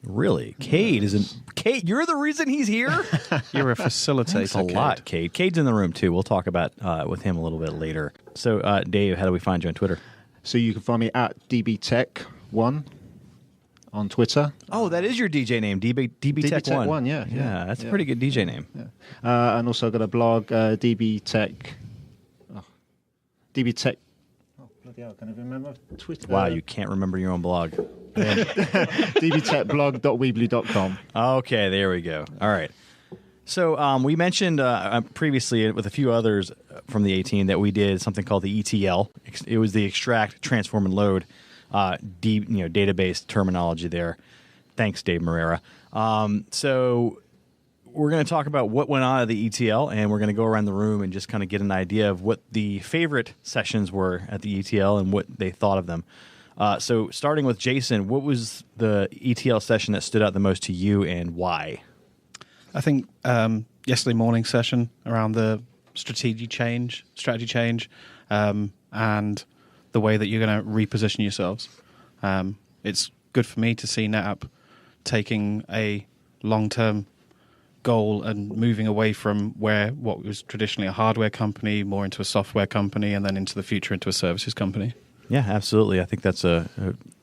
Really? Cade isn't... Cade, you're the reason he's here? You're a facilitator. Thanks a lot, Cade. Cade's in the room, too. We'll talk about with him a little bit later. So, Dave, how do we find you on Twitter? So you can find me at DBTech1 on Twitter. Oh, that is your DJ name, DBTech1. Yeah, that's a pretty good DJ name. Yeah. And also I've got a blog, DBTech. DBTech. Oh, bloody hell, can I remember Twitter? Wow, you can't remember your own blog. dbtechblog.weebly.com. Okay, there we go. All right. So we mentioned previously with a few others from the A-Team that we did something called the ETL. It was the extract, transform, and load database terminology there. Thanks, Dave Morera. So we're going to talk about what went on at the ETL, and we're going to go around the room and just kind of get an idea of what the favorite sessions were at the ETL and what they thought of them. So starting with Jason, what was the ETL session that stood out the most to you and why? I think yesterday morning session around the strategy change, and the way that you're going to reposition yourselves. It's good for me to see NetApp taking a long-term goal and moving away from what was traditionally a hardware company, more into a software company, and then into the future into a services company. Yeah, absolutely. I think that's a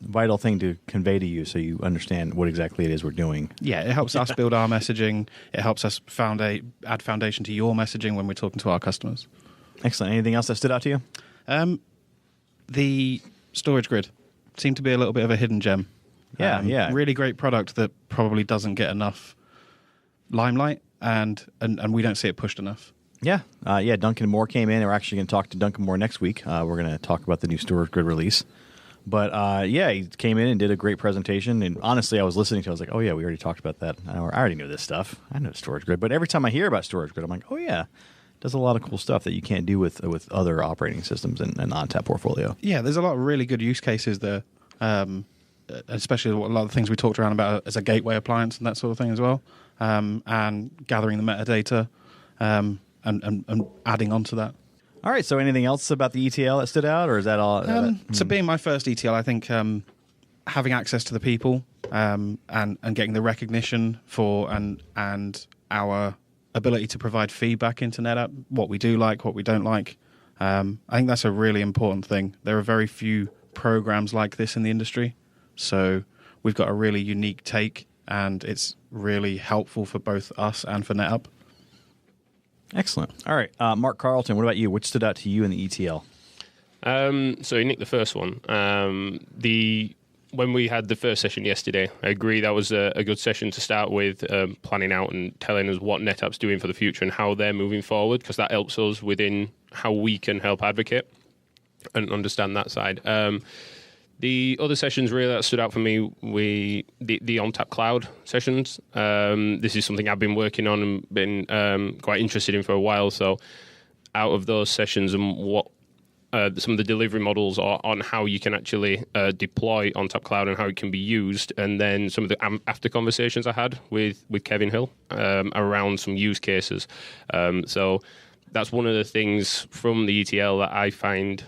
vital thing to convey to you so you understand what exactly it is we're doing. Yeah, it helps us build our messaging. It helps us add foundation to your messaging when we're talking to our customers. Excellent. Anything else that stood out to you? The storage grid seemed to be a little bit of a hidden gem. Yeah. Really great product that probably doesn't get enough limelight, and we don't see it pushed enough. Yeah. Duncan Moore came in. We're actually going to talk to Duncan Moore next week. We're going to talk about the new storage grid release. But, he came in and did a great presentation. And honestly, I was listening to it. I was like, oh, yeah, we already talked about that. I already knew this stuff. I know storage grid. But every time I hear about storage grid, I'm like, oh, yeah. It does a lot of cool stuff that you can't do with other operating systems and ONTAP portfolio. Yeah, there's a lot of really good use cases there. Especially a lot of the things we talked around about as a gateway appliance and that sort of thing as well. And gathering the metadata. And adding on to that. All right. So, anything else about the ETL that stood out, or is that all? So, being my first ETL, I think having access to the people and getting the recognition for and our ability to provide feedback into NetApp, what we do like, what we don't like. I think that's a really important thing. There are very few programs like this in the industry, so we've got a really unique take, and it's really helpful for both us and for NetApp. Excellent. All right, Mark Carlton, what about you? What stood out to you in the ETL? So you nicked the first one. When we had the first session yesterday, I agree that was a good session to start with, planning out and telling us what NetApp's doing for the future and how they're moving forward, because that helps us within how we can help advocate and understand that side. The other sessions really that stood out for me, the ONTAP Cloud sessions. This is something I've been working on and been quite interested in for a while. So out of those sessions and what some of the delivery models on how you can actually deploy ONTAP Cloud and how it can be used, and then some of the after conversations I had with Kevin Hill around some use cases. So that's one of the things from the ETL that I find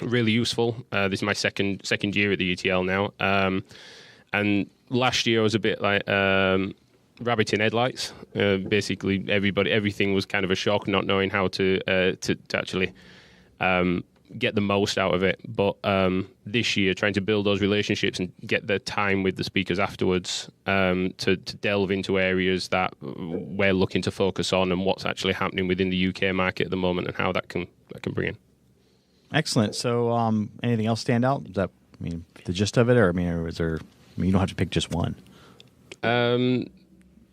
really useful. This is my second year at the ETL now, and last year I was a bit like rabbit in headlights. Basically, everything was kind of a shock, not knowing how to actually get the most out of it. But this year, trying to build those relationships and get the time with the speakers afterwards to delve into areas that we're looking to focus on and what's actually happening within the UK market at the moment and how that can bring in. Excellent. So, anything else stand out? Is that, the gist of it, or is there? You don't have to pick just one.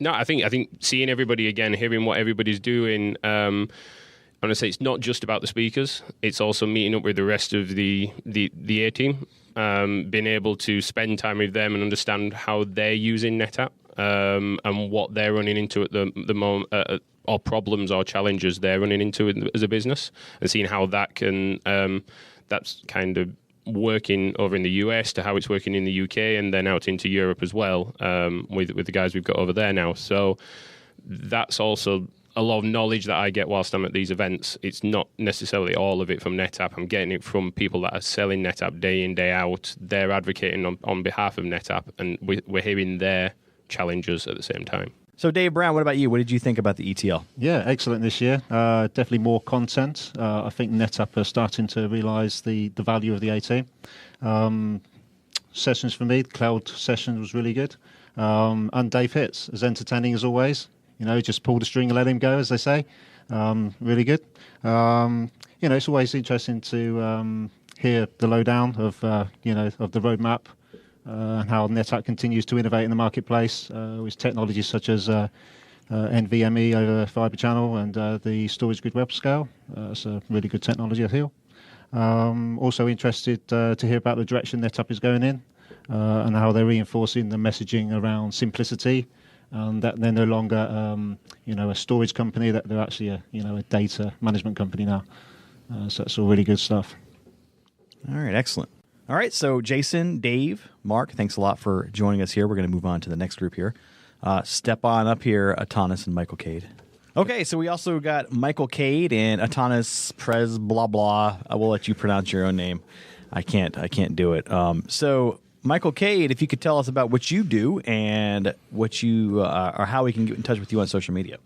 No, I think seeing everybody again, hearing what everybody's doing. I want to say it's not just about the speakers; it's also meeting up with the rest of the A team, being able to spend time with them and understand how they're using NetApp and what they're running into at the moment, or problems or challenges they're running into as a business, and seeing how that can that's kind of working over in the US to how it's working in the UK and then out into Europe as well with the guys we've got over there now. So that's also a lot of knowledge that I get whilst I'm at these events. It's not necessarily all of it from NetApp. I'm getting it from people that are selling NetApp day in, day out. They're advocating on behalf of NetApp, and we're hearing their challenges at the same time. So, Dave Brown, what about you? What did you think about the ETL? Yeah, excellent this year. Definitely more content. I think NetApp are starting to realise the value of the AT. Sessions for me, cloud session was really good. And Dave hits, as entertaining as always. Just pull the string and let him go, as they say. Really good. It's always interesting to hear the lowdown of of the roadmap. And how NetApp continues to innovate in the marketplace with technologies such as NVMe over Fibre Channel and the storage grid web scale. It's a really good technology, I feel. Also interested to hear about the direction NetApp is going in and how they're reinforcing the messaging around simplicity, and that they're no longer a storage company, that they're actually a data management company now. So that's all really good stuff. All right, excellent. All right, so Jason, Dave, Mark, thanks a lot for joining us here. We're going to move on to the next group here. Step on up here, Atanas and Michael Cade. Okay, so we also got Michael Cade and Atanas Prez blah blah. I will let you pronounce your own name. I can't do it. So Michael Cade, if you could tell us about what you do and what you or how we can get in touch with you on social media.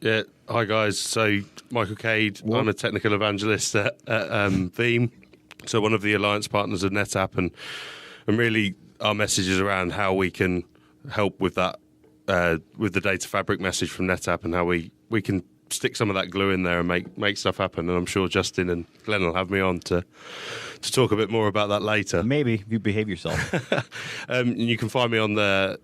Yeah, hi guys. So Michael Cade, I'm a technical evangelist at Veeam. So one of the alliance partners of NetApp, and really our message is around how we can help with that, with the data fabric message from NetApp, and how we can stick some of that glue in there and make stuff happen. And I'm sure Justin and Glenn will have me on to talk a bit more about that later. Maybe, if you behave yourself. You can find me on the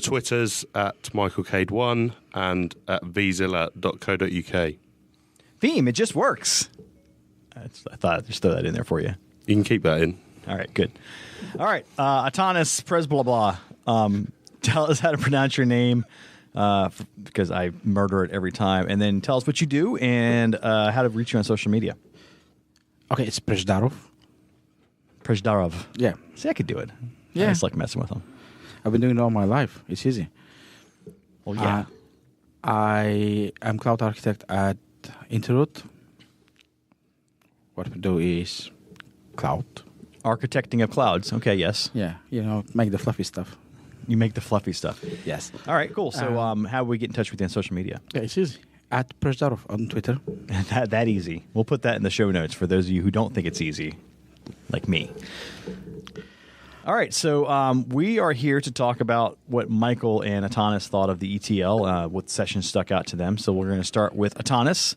Twitters at MichaelCade1 and at vzilla.co.uk. Veeam, it just works. I thought I'd just throw that in there for you. You can keep that in. All right, good. All right, Atanas Prez blah blah. Tell us how to pronounce your name, because I murder it every time. And then tell us what you do and how to reach you on social media. Okay, it's Prezdarov. Prezdarov. Yeah. See, I could do it. Yeah. I just like messing with them. I've been doing it all my life. It's easy. Well, yeah. I am cloud architect at Interroot. What we do is cloud. Architecting of clouds. Okay, yes. Yeah, make the fluffy stuff. You make the fluffy stuff. Yes. All right, cool. So how do we get in touch with you on social media? Yeah, it's easy. At Prezdarov on Twitter. that easy. We'll put that in the show notes for those of you who don't think it's easy, like me. All right, so we are here to talk about what Michael and Atanas thought of the ETL, what sessions stuck out to them. So we're going to start with Atanas.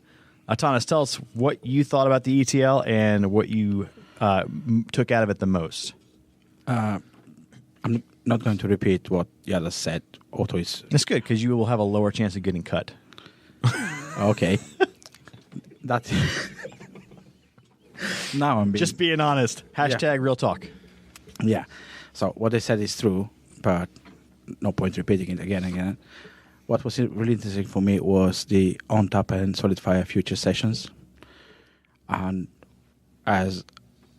Atanas, tell us what you thought about the ETL and what you took out of it the most. I'm not going to repeat what Yada said. Auto is... That's good, because you will have a lower chance of getting cut. Okay. That's... Now I'm being... Just being honest. Hashtag real talk. Yeah. So what they said is true, but no point repeating it again and again. What was really interesting for me was the ONTAP and Solidfire future sessions. And as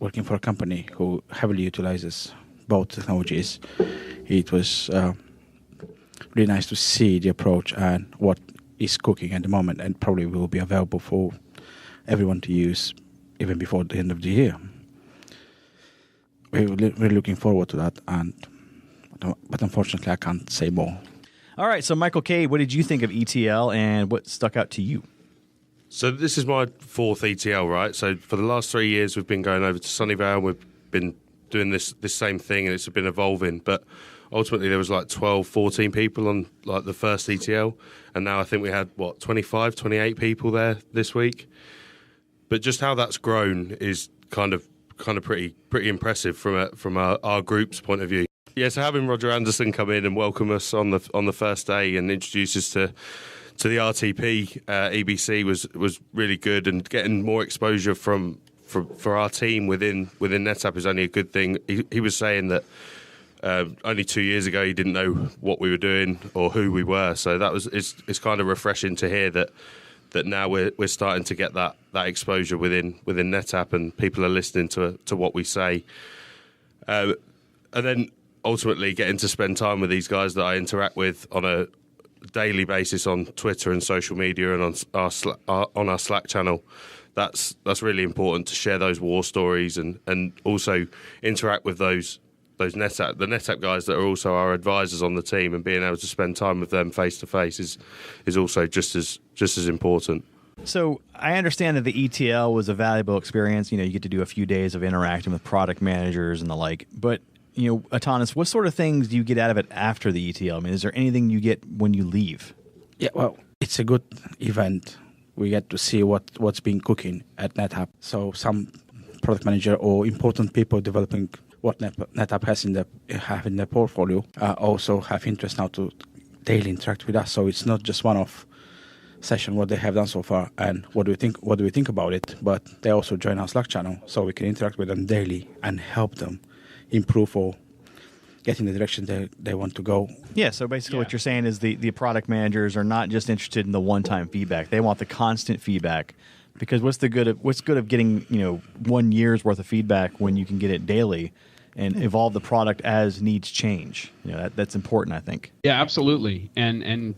working for a company who heavily utilizes both technologies, it was really nice to see the approach and what is cooking at the moment, and probably will be available for everyone to use even before the end of the year. We're really looking forward to that, but unfortunately I can't say more. All right, so Michael Cade, what did you think of ETL and what stuck out to you? So this is my 4th ETL, right? So for the last 3 years, we've been going over to Sunnyvale. We've been doing this same thing, and it's been evolving. But ultimately, there was like 12, 14 people on like the first ETL, and now I think we had 25, 28 people there this week. But just how that's grown is kind of pretty impressive from our group's point of view. Yeah, so having Roger Anderson come in and welcome us on the first day and introduce us to the RTP EBC was really good, and getting more exposure for our team within NetApp is only a good thing. He was saying that only 2 years ago he didn't know what we were doing or who we were, so it's kind of refreshing to hear that now we're starting to get that exposure within NetApp, and people are listening to what we say, and then ultimately getting to spend time with these guys that I interact with on a daily basis on Twitter and social media and on our Slack channel. That's really important to share those war stories and also interact with the NetApp guys that are also our advisors on the team, and being able to spend time with them face to face is also just as important. So I understand that the ETL was a valuable experience. You get to do a few days of interacting with product managers and the like, but Atanas, what sort of things do you get out of it after the ETL? I mean, is there anything you get when you leave? Yeah, well, it's a good event. We get to see what's been cooking at NetApp. So some product manager or important people developing what NetApp has in their portfolio also have interest now to daily interact with us. So it's not just one-off session what they have done so far and what do we think about it, but they also join our Slack channel so we can interact with them daily and help them improve or get in the direction they want to go. Yeah, so basically what you're saying is the product managers are not just interested in the one-time feedback. They want the constant feedback, because what's good of getting 1 year's worth of feedback when you can get it daily and evolve the product as needs change. That's important, I think. Yeah, absolutely. And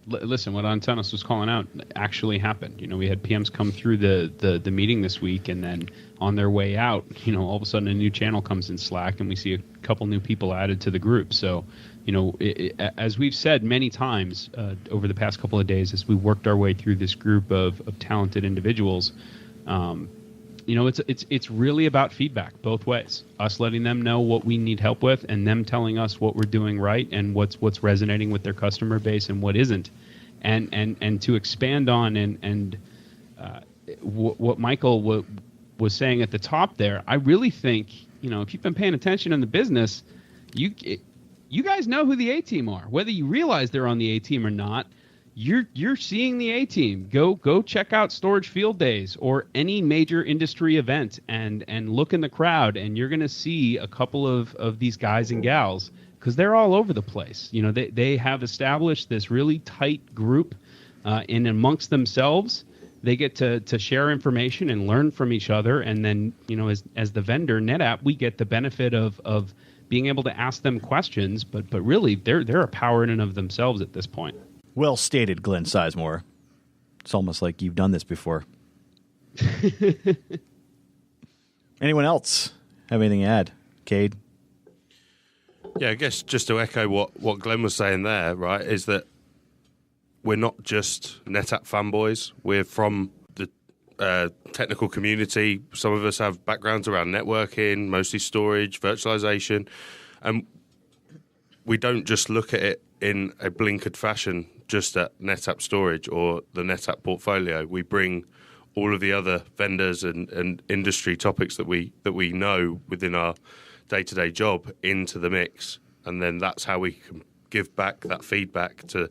listen, what Antanas was calling out actually happened. We had PMs come through the meeting this week, and then on their way out, all of a sudden a new channel comes in Slack, and we see a couple new people added to the group. So, as we've said many times over the past couple of days, as we worked our way through this group of talented individuals, it's really about feedback both ways. Us letting them know what we need help with, and them telling us what we're doing right and what's resonating with their customer base and what isn't. And to expand on and what Michael was saying at the top there, I really think if you've been paying attention in the business, you guys know who the A team are, whether you realize they're on the A team or not. You're seeing the A team. Go check out Storage Field Days or any major industry event and look in the crowd, and you're going to see a couple of these guys and gals, because they're all over the place. They have established this really tight group in amongst themselves. They get to share information and learn from each other, and then as the vendor NetApp, we get the benefit of being able to ask them questions. But really, they're a power in and of themselves at this point. Well stated, Glenn Sizemore. It's almost like you've done this before. Anyone else have anything to add? Cade? Yeah, I guess just to echo what Glenn was saying there, right, is that we're not just NetApp fanboys. We're from the technical community. Some of us have backgrounds around networking, mostly storage, virtualization, and we don't just look at it in a blinkered fashion just at NetApp storage or the NetApp portfolio. We bring all of the other vendors and industry topics that we know within our day-to-day job into the mix, and then that's how we can give back that feedback to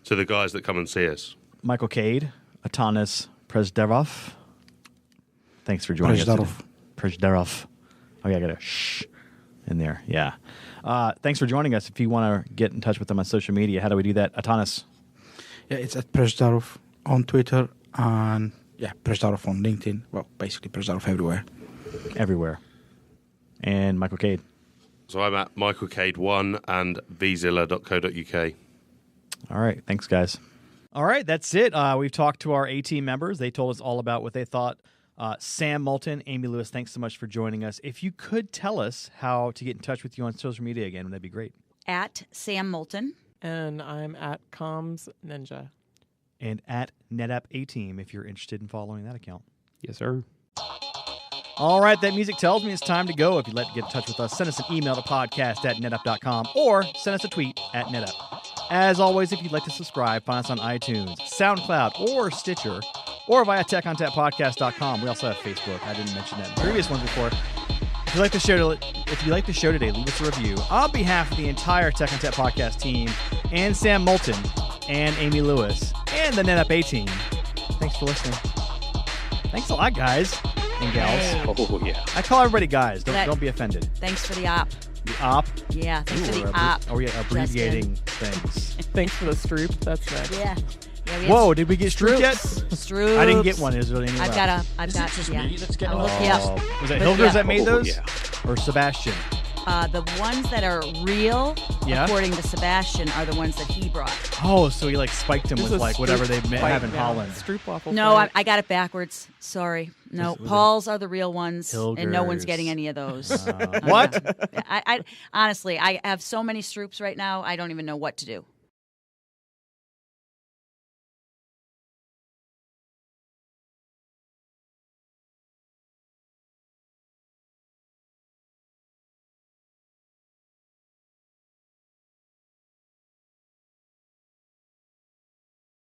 the guys that come and see us. Michael Cade, Atanas Prezdarov, thanks for joining us. Prezdarov. Oh yeah, I got a shh in there. Yeah. Thanks for joining us. If you want to get in touch with them on social media, how do we do that? Atanas? Yeah, it's at Prezdarov on Twitter and press start off on LinkedIn. Well, basically press start off everywhere. Everywhere. And Michael Cade. So I'm at michaelcade1 and vzilla.co.uk. All right. Thanks, guys. All right. That's it. We've talked to our A-Team members. They told us all about what they thought. Sam Moulton, Amy Lewis, thanks so much for joining us. If you could tell us how to get in touch with you on social media again, that'd be great. At Sam Moulton. And I'm at Comms Ninja. And at NetApp A-Team if you're interested in following that account. Yes, sir. All right, that music tells me it's time to go. If you'd like to get in touch with us, send us an email to podcast@netapp.com or send us a tweet at NetApp. As always, if you'd like to subscribe, find us on iTunes, SoundCloud, or Stitcher, or via techontappodcast.com. We also have Facebook. I didn't mention that in previous ones before. If you like the show today, leave us a review. On behalf of the entire Tech on Tap podcast team, and Sam Moulton, and Amy Lewis, and the NetApp A-Team, thanks for listening. Thanks a lot, guys and gals. Oh, yeah. I call everybody guys. Don't be offended. Thanks for the op. The op? Yeah, thanks for the we're op. Oh, yeah, abbreviating things. Thanks for the stroop. That's nice. Yeah. Whoa, did we get Stroop yet? Stroop. I didn't get one. Is there any I've left? got, yeah. Oh, I'll look you up. was that But Hilgers yeah. that made those? Yeah. Or Sebastian? The ones that are real, Yeah? according to Sebastian, are the ones that he brought. Oh, so he spiked them This with is like whatever they Stroop have in fight, Holland. Stroop waffle No, fight. I got it backwards. Sorry. No, Was it Paul's are the real ones, and no one's Hilgers? getting any of those. What? I honestly, I have so many Stroops right now, I don't even know what to do.